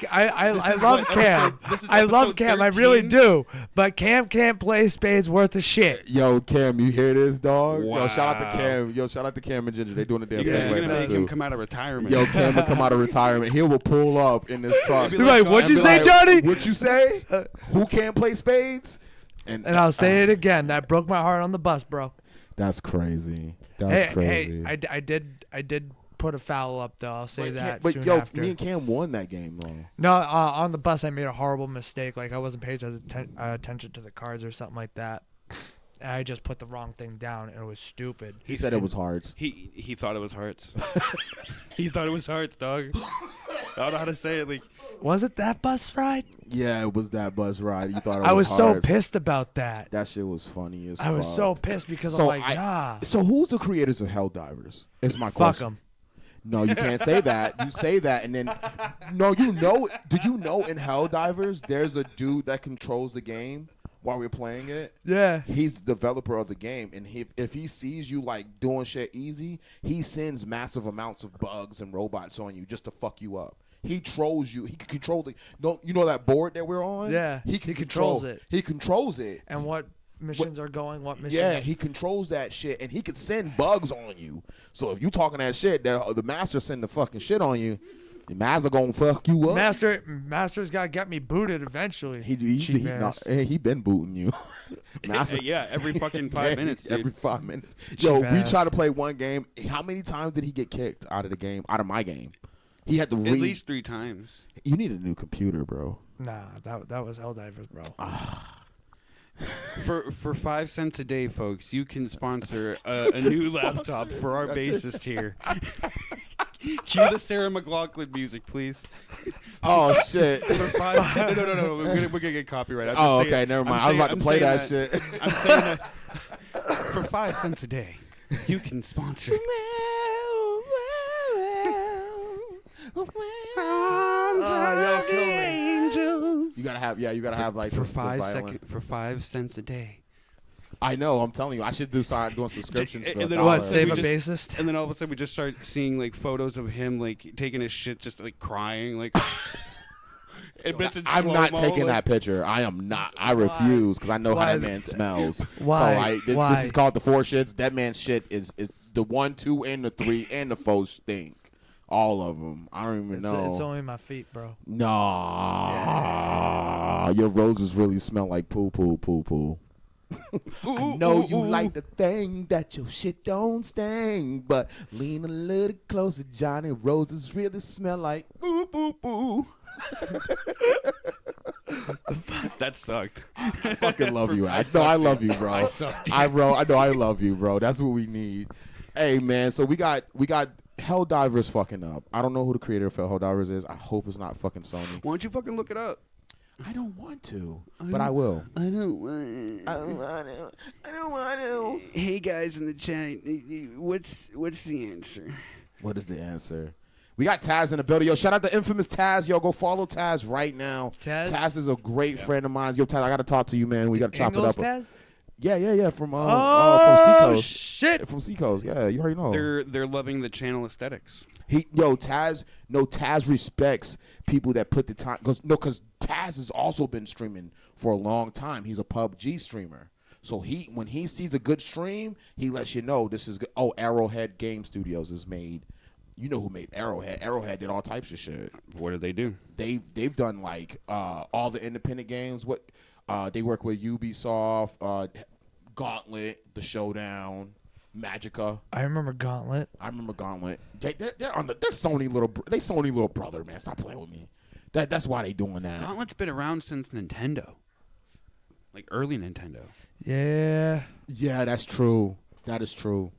I love Cam. I love Cam. I really do. But Cam can't play spades worth of shit. Yo, Cam, you hear this, dog? Wow. Yo, shout out to Cam. Yo, shout out to Cam and Ginger. They doing the damn You're thing right gonna now make too. him come out of retirement. Yo, Cam will come out of retirement. He will pull up in this truck. Be You're like, what'd you be say, like, Johnny? What'd you say? Who can't play spades? And I'll say it again. That broke my heart on the bus, bro. That's crazy. That's crazy. Hey, I did put a foul up though. I'll say that But soon yo, after. me and Cam won that game though. No, on the bus I made a horrible mistake. Like I wasn't paying attention to the cards or something like that. And I just put the wrong thing down and it was stupid. He said it was hearts. He thought it was hearts. He thought it was hearts, dog. I don't know how to say it. Like, Was it that bus ride? Yeah, it was that bus ride. You thought it was I was so hearts. pissed about that. That shit was funny as I was fuck. so pissed because So I'm like, nah. So who's the creators of Helldivers? Is my Fuck question. them. No, you can't say that. You say that, and then no, you know. Did you know in Helldivers there's a dude that controls the game while we're playing it. Yeah. He's the developer of the game, and if he sees you like doing shit easy, he sends massive amounts of bugs and robots on you just to fuck you up. He trolls you. He can control you know that board that we're on? Yeah. He controls it. He controls it. And what missions are going, what missions. Yeah, he controls that shit, and he could send bugs on you. So if you talking that shit, the master send the fucking shit on you. The master gonna fuck you up. Master's gotta get me booted eventually. He been booting you. Master, yeah, every fucking 5 minutes, dude. Every 5 minutes. Yo, Cheap we ass. tried to play one game. How many times did he get kicked out of the game? Out of my game? He had to At least 3 times. You need a new computer, bro. Nah, that was Helldivers, bro. For 5 cents a day, folks, you can sponsor a new laptop for our bassist here. Cue the Sarah McLachlan music, please. Oh shit! For 5 cents, no. We're gonna get copyright. Okay, never mind. I was about to play that shit. I'm saying that for 5 cents a day, you can sponsor. Yo, kill me. You gotta have like For this, 5 cents a day. I know. I'm telling you, I should start doing subscriptions for And then $1. What, save we a just- bassist? And then all of a sudden we just start seeing like photos of him like taking his shit, just like crying, like. But it's in I'm not slow-mo, taking like- that picture. I am not. I refuse because I know how Why? that man smells. Why? So Why? this is called the 4Shxts. That man's shit is the 1, 2, and the 3 and the 4 stink. All of them. I don't even know. It's only my feet, bro. Nah, your roses really smell like poo. I know you like the thing that your shit don't stink, but lean a little closer, Johnny. Roses really smell like boo boo boo. That sucked. I fucking love you. I love you, bro. I sucked. I know I love you, bro. That's what we need. Hey man, so we got Helldivers fucking up. I don't know who the creator of Helldivers is. I hope it's not fucking Sony. Why don't you fucking look it up? I don't want to, but I will. I don't want to. Hey guys in the chat, what's the answer? What is the answer? We got Taz in the building. Yo, shout out to infamous Taz. Yo, go follow Taz right now. Taz? is a great friend of mine. Yo, Taz, I got to talk to you, man. We got to chop it up. Taz? Yeah. From Oh, Seacoast. shit. From Seacoast. Yeah, you already know. They're loving the channel aesthetics. Taz respects people that put the time. Because Taz has also been streaming for a long time. He's a PUBG streamer. So when he sees a good stream, he lets you know this is good. Oh, Arrowhead Game Studios is made. You know who made Arrowhead? Arrowhead did all types of shit. What did they do? They've done like all the independent games. They work with Ubisoft, Gauntlet, The Showdown, Magica. I remember Gauntlet. They're Sony little brother, man. Stop playing with me. That's why they doing that. Gauntlet's been around since Nintendo, like early Nintendo. Yeah. Yeah, that's true. That is true.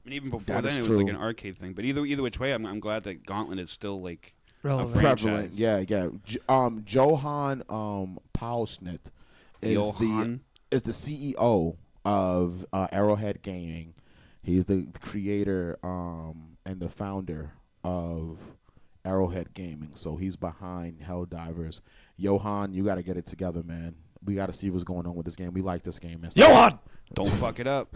I mean, even before That then, is it was true. like an arcade thing. But either which way, I'm glad that Gauntlet is still like Relevant. a Prevalent. franchise. Yeah. Johan Paulsnit is Johan? the CEO of Arrowhead Gaming. He's the creator and the founder of Arrowhead Gaming. So he's behind Helldivers. Johan, you got to get it together, man. We got to see what's going on with this game. We like this game, man. Johan! Don't fuck it up.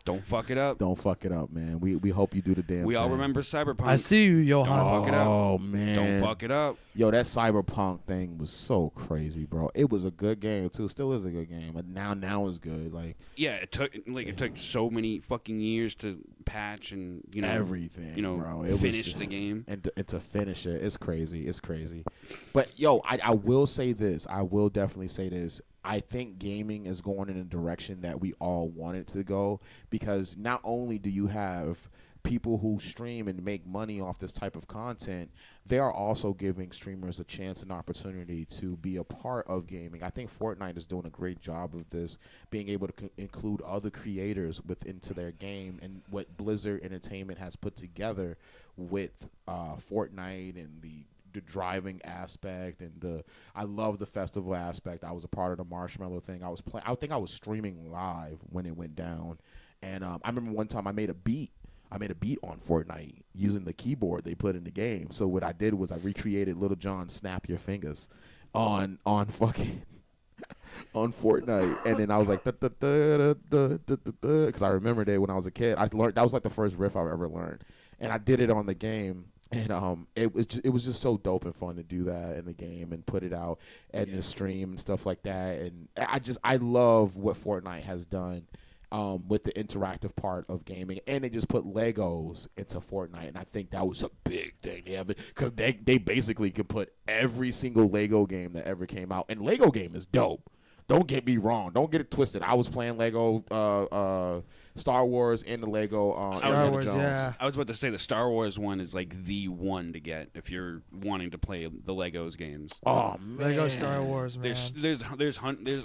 Don't fuck it up. Don't fuck it up, man. We hope you do the damn We all thing. remember Cyberpunk. I see you, Don't Johan. fuck it up. Oh, man. Don't fuck it up. Yo, that Cyberpunk thing was so crazy, bro. It was a good game, too. Still is a good game. But now it's good. Like, Yeah, it took so many fucking years to patch and everything, bro. It was finish just- the game. And to finish it, it's crazy. It's crazy. But, yo, I will say this. I will definitely say this. I think gaming is going in a direction that we all want it to go, because not only do you have people who stream and make money off this type of content, they are also giving streamers a chance and opportunity to be a part of gaming. I think Fortnite is doing a great job of this, being able to include other creators into their game, and what Blizzard Entertainment has put together with Fortnite and the driving aspect, and I love the festival aspect. I was a part of the marshmallow thing. I think I was streaming live when it went down, and I remember one time I made a beat on Fortnite using the keyboard they put in the game. So what I did was I recreated Little John Snap Your Fingers on fucking on Fortnite, and then I was like, because I remembered it when I was a kid. I learned that was like the first riff I've ever learned, and I did it on the game. And it was just so dope and fun to do that in the game and put it out and in the stream and stuff like that. And I love what Fortnite has done with the interactive part of gaming, and they just put Legos into Fortnite, and I think that was a big thing. They have it because they basically can put every single Lego game that ever came out, and Lego game is dope. Don't get me wrong. Don't get it twisted. I was playing Lego Star Wars and the Lego Star Wars, Jones. yeah. I was about to say the Star Wars one is like the one to get if you're wanting to play the Legos games. Oh man, Lego Star Wars, man. There's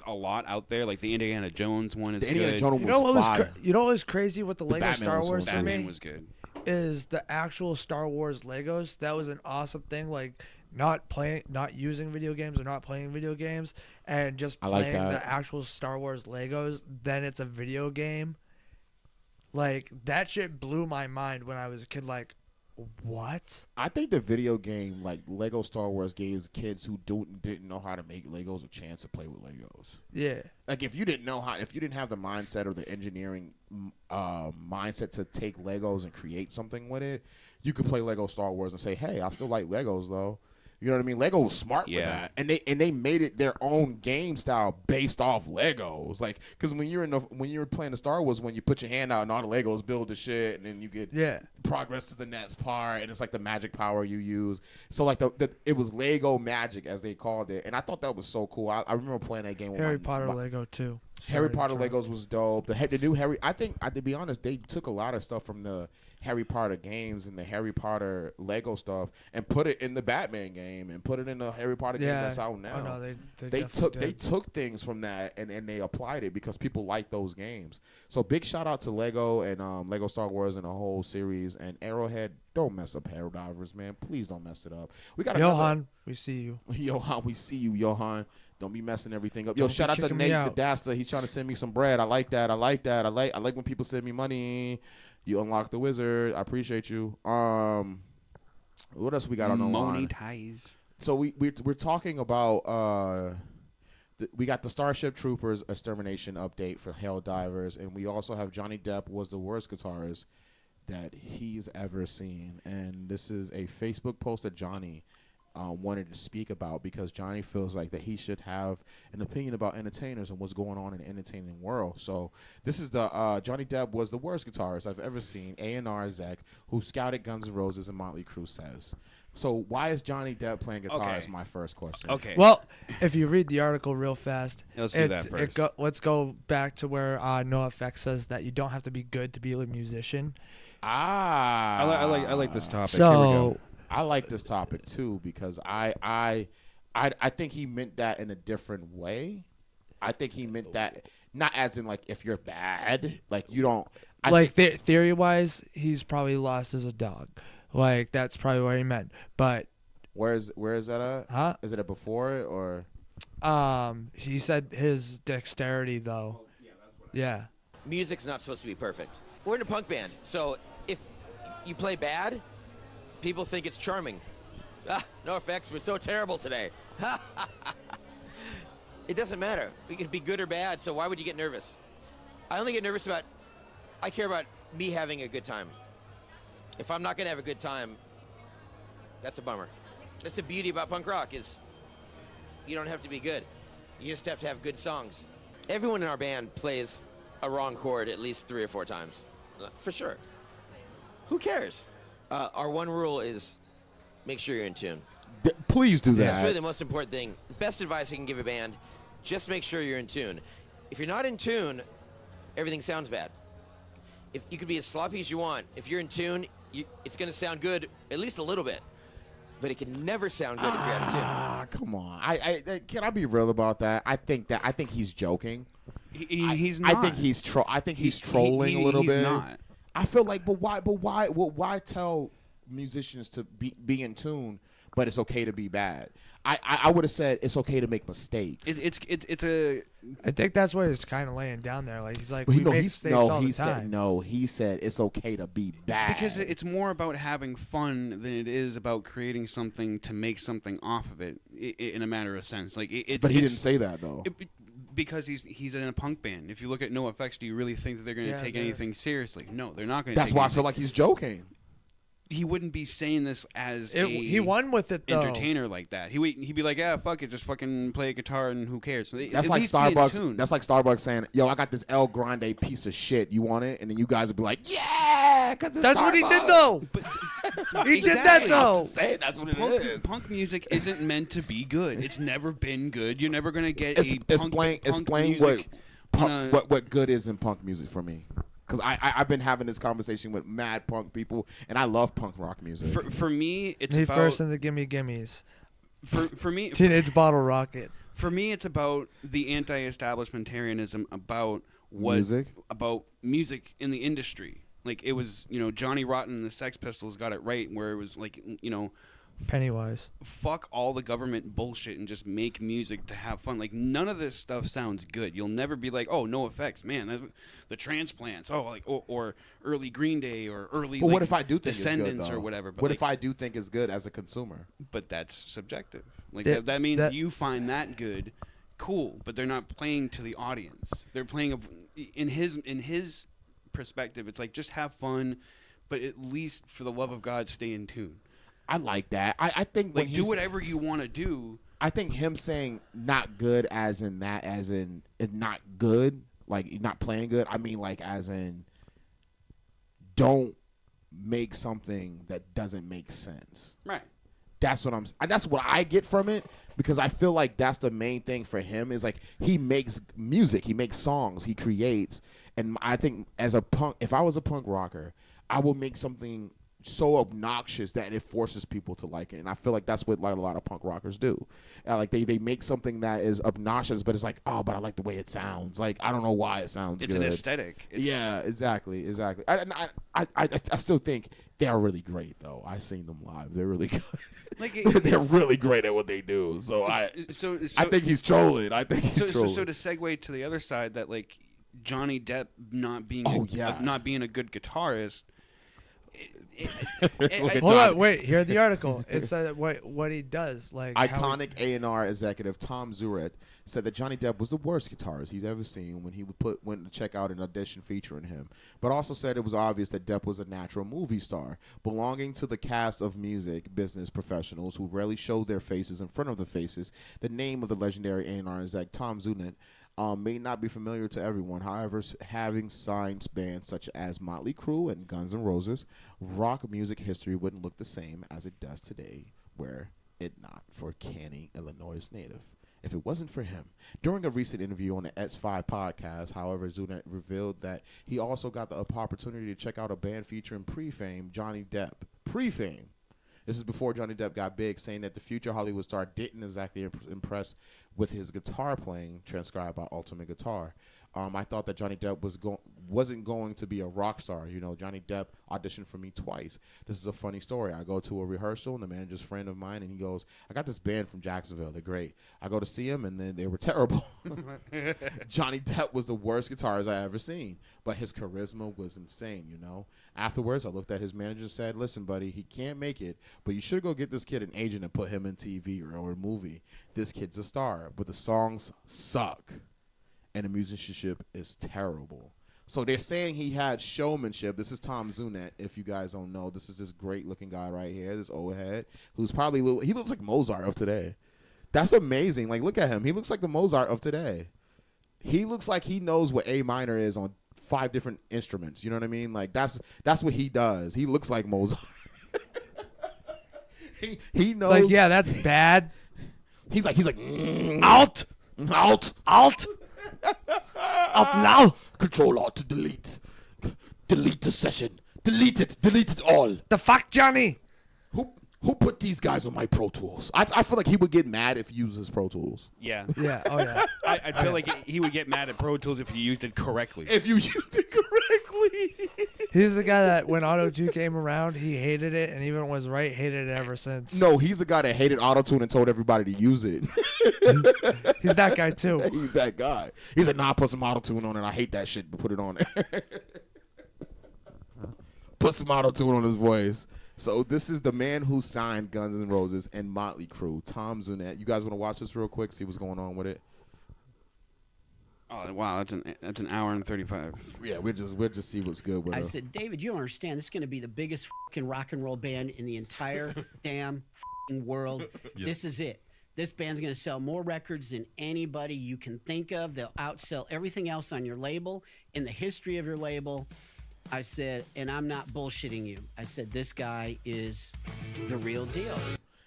a lot out there. Like the Indiana Jones one is The Indiana good. Jones You know what was was fire. you know what was crazy with the Lego Batman Star was Wars so for Batman me was good. is the actual Star Wars Legos. That was an awesome thing. Like not using video games or not playing video games, and just I like playing that. the actual Star Wars Legos. Then it's a video game. Like that shit blew my mind when I was a kid. Like, what? I think the video game, like Lego Star Wars, gives kids who didn't know how to make Legos a chance to play with Legos. Yeah. Like if you didn't have the mindset or the engineering mindset to take Legos and create something with it, you could play Lego Star Wars and say, "Hey, I still like Legos though." You know what I mean? Lego was smart with that, and they made it their own game style based off Legos. Like, because when you're playing the Star Wars, when you put your hand out and all the Legos build the shit, and then you get progress to the next part, and it's like the magic power you use. So like it was Lego magic as they called it, and I thought that was so cool. I remember playing that game with Harry Potter Lego too. Harry Potter Legos was dope. The new Harry, I think, to be honest, they took a lot of stuff from the Harry Potter games and the Harry Potter Lego stuff and put it in the Batman game and put it in the Harry Potter game that's out now. Oh, no, they took things from that and they applied it because people like those games. So big shout out to Lego and Lego Star Wars and the whole series, and Arrowhead. Don't mess up Helldivers, man. Please don't mess it up. We got Johan, we see you. Johan, we see you, Johan. Don't be messing everything up. Yo, Don't shout be out to kicking me Nate out. Dasta. He's trying to send me some bread. I like that. I like when people send me money. You unlock the wizard. I appreciate you. What else we got on the line? Monetize. So we're talking about we got the Starship Troopers extermination update for Helldivers, and we also have Johnny Depp was the worst guitarist that he's ever seen, and this is a Facebook post that Johnny wanted to speak about because Johnny feels like that he should have an opinion about entertainers and what's going on in the entertaining world. So this is the Johnny Depp was the worst guitarist I've ever seen. A&R Zek, who scouted Guns N' Roses and Motley Crue, says. So why is Johnny Depp playing guitar? Okay. Is my first question. Okay. Well, if you read the article real fast, Let's do that first. Let's go back to where NoFX says that you don't have to be good to be a musician. I like this topic. So Here we go. I like this topic too because I think he meant that in a different way. I think he meant that not as in like if you're bad, like you don't. Theory wise, he's probably lost as a dog. Like that's probably what he meant. But where is that at? Huh? Is it a before it or? He said his dexterity though. Yeah. Music's not supposed to be perfect. We're in a punk band, so if you play bad, people think it's charming. No effects, we're so terrible today. It doesn't matter. We can be good or bad, so why would you get nervous? I only get nervous I care about me having a good time. If I'm not gonna have a good time, that's a bummer. That's the beauty about punk rock is you don't have to be good. You just have to have good songs. Everyone in our band plays a wrong chord at least 3 or 4 times, for sure. Who cares? Our one rule is make sure you're in tune. Please do that. That's really the most important thing. The best advice I can give a band, just make sure you're in tune. If you're not in tune, everything sounds bad. If you could be as sloppy as you want. If you're in tune, it's going to sound good, at least a little bit. But it can never sound good if you're out of tune. Come on. I can I be real about that? I think he's joking. He's not. I think he's trolling a little bit. He's not. I feel like, but why tell musicians to be in tune, but it's okay to be bad. I would have said it's okay to make mistakes. It's a. I think that's what he's kind of laying down there. Like he's like, But we make mistakes all the time. He said it's okay to be bad. Because it's more about having fun than it is about creating something to make something off of it in a matter of sense. Like but he didn't say that though. Because he's in a punk band. If you look at NoFX, do you really think that they're going to take anything seriously? No, they're not going to. That's why I feel like he's joking. He wouldn't be saying this as he won with it though. Entertainer like that. He'd be like, yeah, fuck it, just fucking play a guitar and who cares? That's like Starbucks. That's like Starbucks saying, "Yo, I got this El Grande piece of shit. You want it?" And then you guys would be like, "Yeah," because it's That's Starbucks. what he did though. He did that though. I'm saying that's what it is. Punk music isn't meant to be good. It's never been good. You're never gonna get explain what good is in punk music for me. Because I've been having this conversation with mad punk people, and I love punk rock music. For me, it's Me about first in the gimme gimmies. For me, Teenage Bottle Rocket. For me, it's about the anti-establishmentarianism about about music in the industry. Like it was, Johnny Rotten and the Sex Pistols got it right, where it was like, Pennywise. Fuck all the government bullshit and just make music to have fun. Like none of this stuff sounds good. You'll never be like, oh, NoFX, man, the Transplants, or early Green Day or early. But what if I do think Descendants it's good, or whatever? But what if I do think it's good as a consumer? But that's subjective. Like that means you find that good, cool. But they're not playing to the audience. They're playing in his perspective. It's like just have fun, but at least for the love of God, stay in tune. I like that. I think like do whatever you want to do. I think him saying not good as in not good, like not playing good. I mean like as in don't make something that doesn't make sense. Right. That's what that's what I get from it, because I feel like that's the main thing for him is like he makes music, he makes songs, he creates, and I think as a punk, if I was a punk rocker, I would make something so obnoxious that it forces people to like it, and I feel like that's what like a lot of punk rockers do. Like they make something that is obnoxious, but it's like, oh, but I like the way it sounds. Like I don't know why it sounds. It's good. an aesthetic. Yeah, exactly. I still think they are really great though. I've seen them live. They're really good. Like they're really great at what they do. So I think he's trolling. I think he's trolling. So to segue to the other side, that like Johnny Depp not being not being a good guitarist. Hold on, wait. Hear the article. It said what he does. Like iconic A&R executive Tom Zuret said that Johnny Depp was the worst guitarist he's ever seen when he went to check out an audition featuring him, but also said it was obvious that Depp was a natural movie star, belonging to the cast of music business professionals who rarely showed their faces in front of the faces. The name of the legendary A&R exec Tom Zuret may not be familiar to everyone. However, having signed bands such as Motley Crue and Guns N' Roses, rock music history wouldn't look the same as it does today, were it not for Canning, Illinois native. If it wasn't for him. During a recent interview on the X5 podcast, however, Zunet revealed that he also got the opportunity to check out a band featuring pre-fame Johnny Depp. Pre-fame. This is before Johnny Depp got big, saying that the future Hollywood star didn't exactly impress with his guitar playing, transcribed by Ultimate Guitar. I thought that Johnny Depp wasn't going to be a rock star. Johnny Depp auditioned for me twice. This is a funny story. I go to a rehearsal, and the manager's friend of mine, and he goes, I got this band from Jacksonville. They're great. I go to see them, and then they were terrible. Johnny Depp was the worst guitarist I ever seen, but his charisma was insane, Afterwards, I looked at his manager and said, listen, buddy, he can't make it, but you should go get this kid an agent and put him in TV or a movie. This kid's a star, but the songs suck. And the musicianship is terrible. So they're saying he had showmanship. This is Tom Zunet, if you guys don't know. This is this great-looking guy right here, this old head, who's probably he looks like Mozart of today. That's amazing. Like, look at him. He looks like the Mozart of today. He looks like he knows what A minor is on 5 different instruments. You know what I mean? Like, that's what he does. He looks like Mozart. he knows. Like, yeah, that's bad. He's like Alt. Out now. Control Alt to delete. Delete the session. Delete it all. The fuck, Johnny? Who put these guys on my Pro Tools? I feel like he would get mad if he uses Pro Tools. Yeah. Yeah. Oh yeah. I feel like he would get mad at Pro Tools if you used it correctly. If you used it correctly. He's the guy that when Auto-Tune came around, he hated it, and even was right, hated it ever since. No, he's the guy that hated Auto-Tune and told everybody to use it. He's that guy too. He's that guy. He's like, nah, put some Auto-Tune on it. I hate that shit, but put it on there. Put some Auto-Tune on his voice. So this is the man who signed Guns N' Roses and Motley Crue, Tom Zunette. You guys want to watch this real quick, see what's going on with it? Oh wow, that's an hour and 35. Yeah, we'll just see what's good with it. I said, David, you don't understand. This is going to be the biggest fucking rock and roll band in the entire damn fucking world. Yep. This is it. This band's going to sell more records than anybody you can think of. They'll outsell everything else on your label, in the history of your label. I said, and I'm not bullshitting you. I said, this guy is the real deal.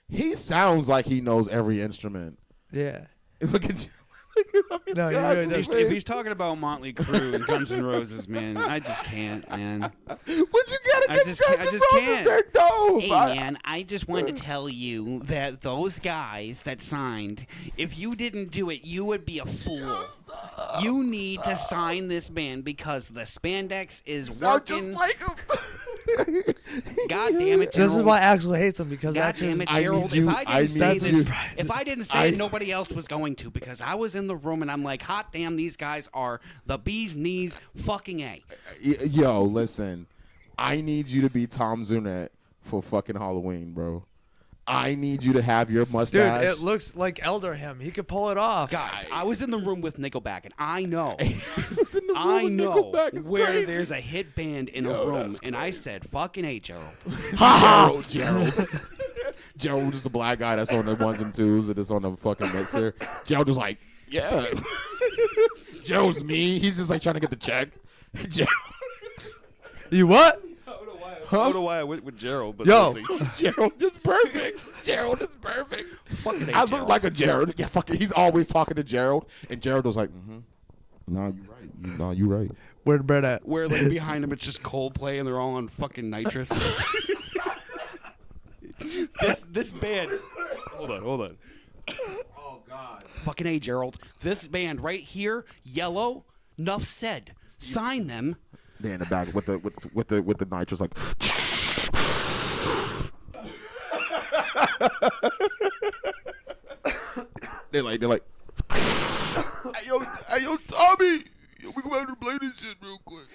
He sounds like he knows every instrument. Yeah. Look at you. No, he really does. If he's talking about Motley Crue and Guns N' Roses, man, I just can't, man. What you got against Guns N' Roses? Can't. They're dope. Hey, man, I just wanted to tell you that those guys that signed, if you didn't do it, you would be a fool. You need to sign this band because the spandex is working. Just like him. God damn it, Gerald. This is why Axel hates him, because God that's damn his. it, Gerald. If I didn't say I- it, nobody else was going to, because I was in the room and I'm like, hot damn, these guys are the bee's knees fucking A. Yo, listen. I need you to be Tom Zunette for fucking Halloween, bro. I need you to have your Dude, mustache. it looks like Elder him. He could pull it off. Guys, I was in the room with Nickelback, and I know, It's in the room I with know Nickelback. It's where crazy. there's a hit band in a room, and I said, fucking A, Gerald. Gerald. Gerald is the black guy that's on the ones and twos and is on the fucking mixer. Gerald was like, yeah. Gerald's me. He's just like trying to get the check. Gerald. You what? I don't know why I went with Gerald, but Yo. Gerald is perfect. Gerald is perfect. Fucking A, I look Gerald. like a Gerald. Yeah, fucking. He's always talking to Gerald, and Gerald was like, "No, you're right. No, you're right." Where the bread at? Where like behind him it's just Coldplay and they're all on fucking nitrous. this band. Hold on. Oh God. Fucking A, Gerald. This band right here, Yellow. Enough said. Sign them. They in the back with the nitrous like. they're like. Hey yo, Tommy. Yo, we gonna have to play this shit real quick.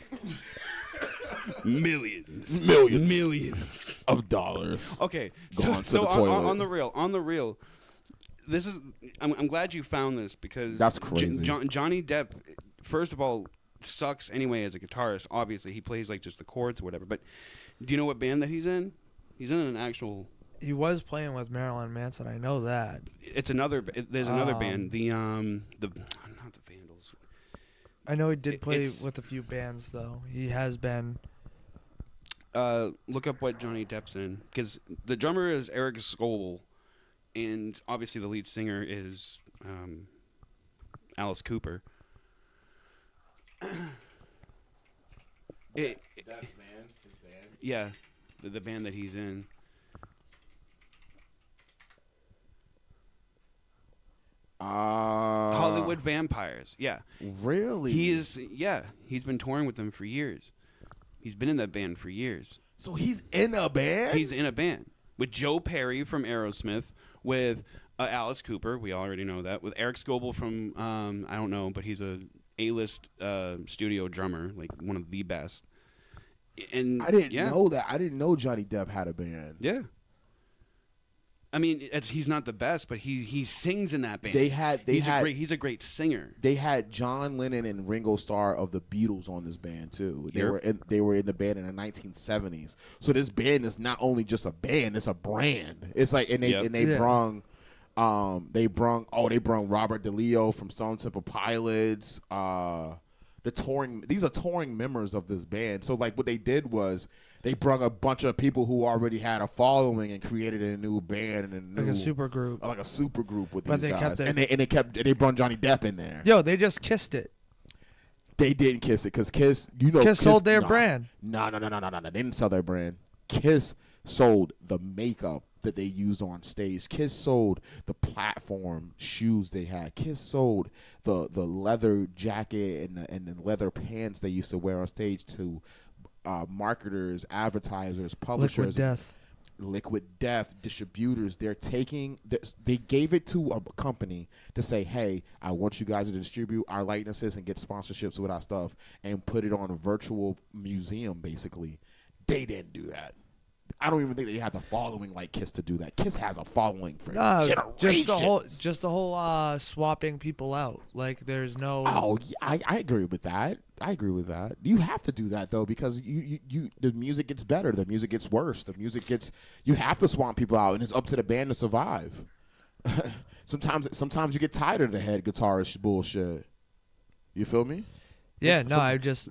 Millions of dollars. Okay, Gone to so the toilet. on the real, this is. I'm glad you found this because That's crazy. Johnny Depp, first of all, sucks anyway as a guitarist. Obviously, he plays like just the chords or whatever. But do you know what band that he's in? He's in an actual. He was playing with Marilyn Manson. I know that. It's another. There's another band. The not the Vandals. I know he did play It's- with a few bands, though. He has been. Look up what Johnny Depp's in, because the drummer is Eric Scoble, and obviously the lead singer is Alice Cooper. His band. Yeah, the band that he's in. Hollywood Vampires. Yeah, Really? he's been touring with them for years. He's been in that band for years. So he's in a band? He's in a band with Joe Perry from Aerosmith, with Alice Cooper. We already know that. With Eric Scoble from I don't know, but he's a A-list studio drummer, like one of the best. And I didn't know that. I didn't know Johnny Depp had a band. Yeah. I mean, he's not the best, but he sings in that band. He's a great singer. They had John Lennon and Ringo Starr of the Beatles on this band too. They were in the band in the 1970s. So this band is not only just a band; it's a brand. It's like they brung Robert DeLeo from Stone Temple Pilots. These are touring members of this band. So like what they did was they brung a bunch of people who already had a following and created a new band and Like a super group. like a super group with But these they guys. kept They brought Johnny Depp in there. Yo, they just kissed it. They didn't Kiss it because Kiss Sold their brand. No. They didn't sell their brand. Kiss sold the makeup that they used on stage. Kids sold the platform shoes they had. Kids sold the leather jacket and the leather pants they used to wear on stage to marketers, advertisers, publishers. Liquid Death, distributors. They're taking this, they gave it to a company to say, hey, I want you guys to distribute our likenesses and get sponsorships with our stuff and put it on a virtual museum, basically. They didn't do that. I don't even think they had the following like Kiss to do that. Kiss has a following for generations. Just the whole swapping people out. Like there's no. Oh, yeah, I agree with that. I agree with that. You have to do that though because you the music gets better, the music gets worse, you have to swamp people out, and it's up to the band to survive. Sometimes you get tired of the head guitarist bullshit. You feel me? Yeah,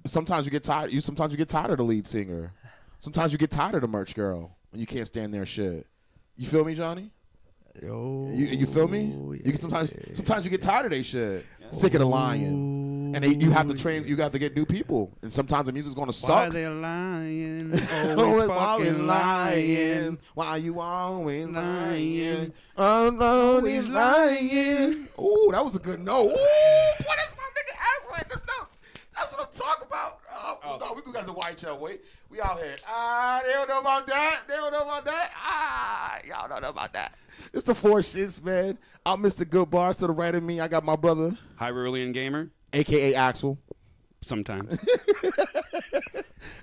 sometimes you get tired. Sometimes you get tired of the lead singer. Sometimes you get tired of the merch girl and you can't stand their shit. You feel me, Johnny? You feel me? You sometimes you get tired of their shit. Sick of the lying. And you have to train, you got to get new people. And sometimes the music's going to suck. Why they lying? Always fucking lying. Why you always lying? Oh, no, he's lying. Ooh, that was a good note. Ooh, boy, that's my nigga asshole at the notes. That's what I'm talking about. No, we got the white shell. Wait, we out here. They don't know about that. Y'all don't know about that. It's the 4Shxts, man. I'm Mr.Goodbarz. To the right of me, I got my brother. Hyrulean Gamer. A.K.A. Axel. Sometimes.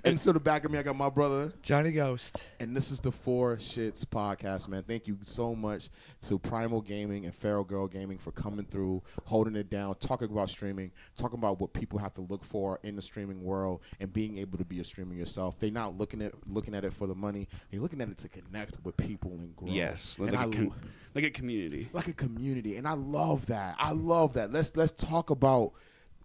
And to the back of me, I got my brother. Johnny Ghost. And this is the 4Shxts podcast, man. Thank you so much to Primal Gaming and Feral Girl Gaming for coming through, holding it down, talking about streaming, talking about what people have to look for in the streaming world and being able to be a streamer yourself. They're not looking at it for the money. They're looking at it to connect with people and grow. Yes, like a community. Like a community. And I love that. Let's talk about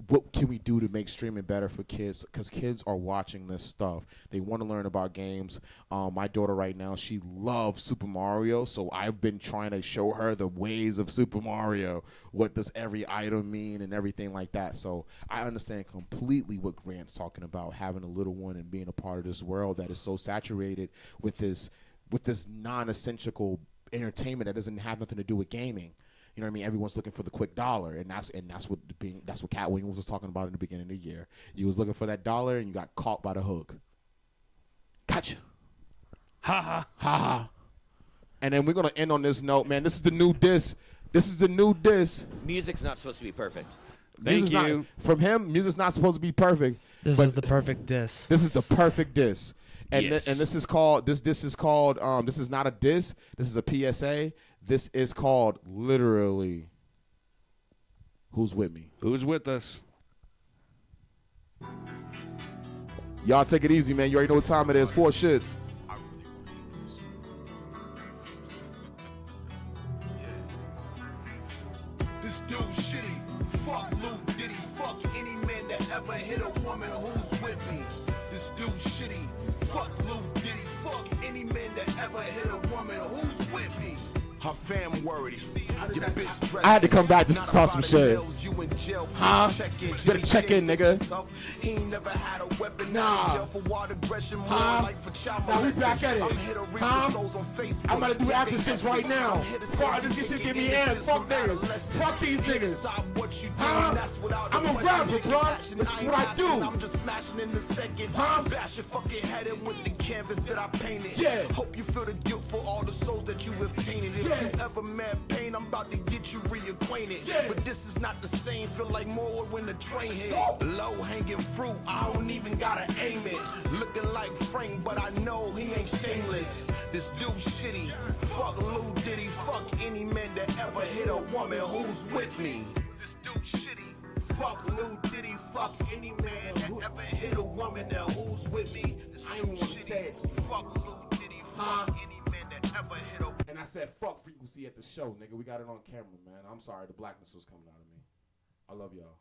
what can we do to make streaming better for kids? Because kids are watching this stuff. They want to learn about games. My daughter right now, she loves Super Mario, so I've been trying to show her the ways of Super Mario. What does every item mean and everything like that. So I understand completely what Grant's talking about, having a little one and being a part of this world that is so saturated with this non-essential entertainment that doesn't have nothing to do with gaming. You know what I mean? Everyone's looking for the quick dollar, and that's what Cat Williams was talking about in the beginning of the year. You was looking for that dollar, and you got caught by the hook. Gotcha. Ha ha ha ha. And then we're gonna end on this note, man. This is the new diss. Music's not supposed to be perfect. Thank you. From him, music's not supposed to be perfect. This is the perfect diss. This is the perfect diss. And Yes. and this is called this is called this is not a diss. This is a PSA. This is called literally Who's With Me? Who's with us? Y'all take it easy, man. You already know what time it is. 4Shxts. I really want to do this. Yeah. This dude shitty. Fuck Lou Diddy. Fuck any man that ever hit a woman who's with me. This dude shitty. Fuck Lou Diddy. Fuck any man that ever hit a woman who's with me. Her fam worried. Your bitch dressed. I had to come back to talk some shit. Huh? Better check in, nigga. He ain't never had a weapon. Nah. Huh? Now we back at it. Huh? I'm gonna do after shits right now. Fuck this shit, give me in. Fuck niggas. Fuck these niggas. Huh? I'm a rapper, bro. This is what I do. I'm just smashing in the second. Huh? Bash your fucking head in with the canvas that I painted. Yeah. Hope you feel the guilt for all the souls that you have tainted. If you ever mad pain, I'm about to get you reacquainted. Yeah. But this is not the same. Feel like more when the train hit. Low hanging fruit, I don't even gotta aim it. Looking like Frank, but I know he ain't shameless. This dude shitty. Fuck Lou Diddy. Fuck any man that ever hit a woman who's with me. This dude shitty. Fuck Lou Diddy. Fuck any man that ever hit a woman that who's with me. This dude shitty. Fuck Lou Diddy. Fuck any man that ever hit a. And I said fuck frequency at the show, nigga. We got it on camera, man. I'm sorry, the blackness was coming out of me. I love y'all.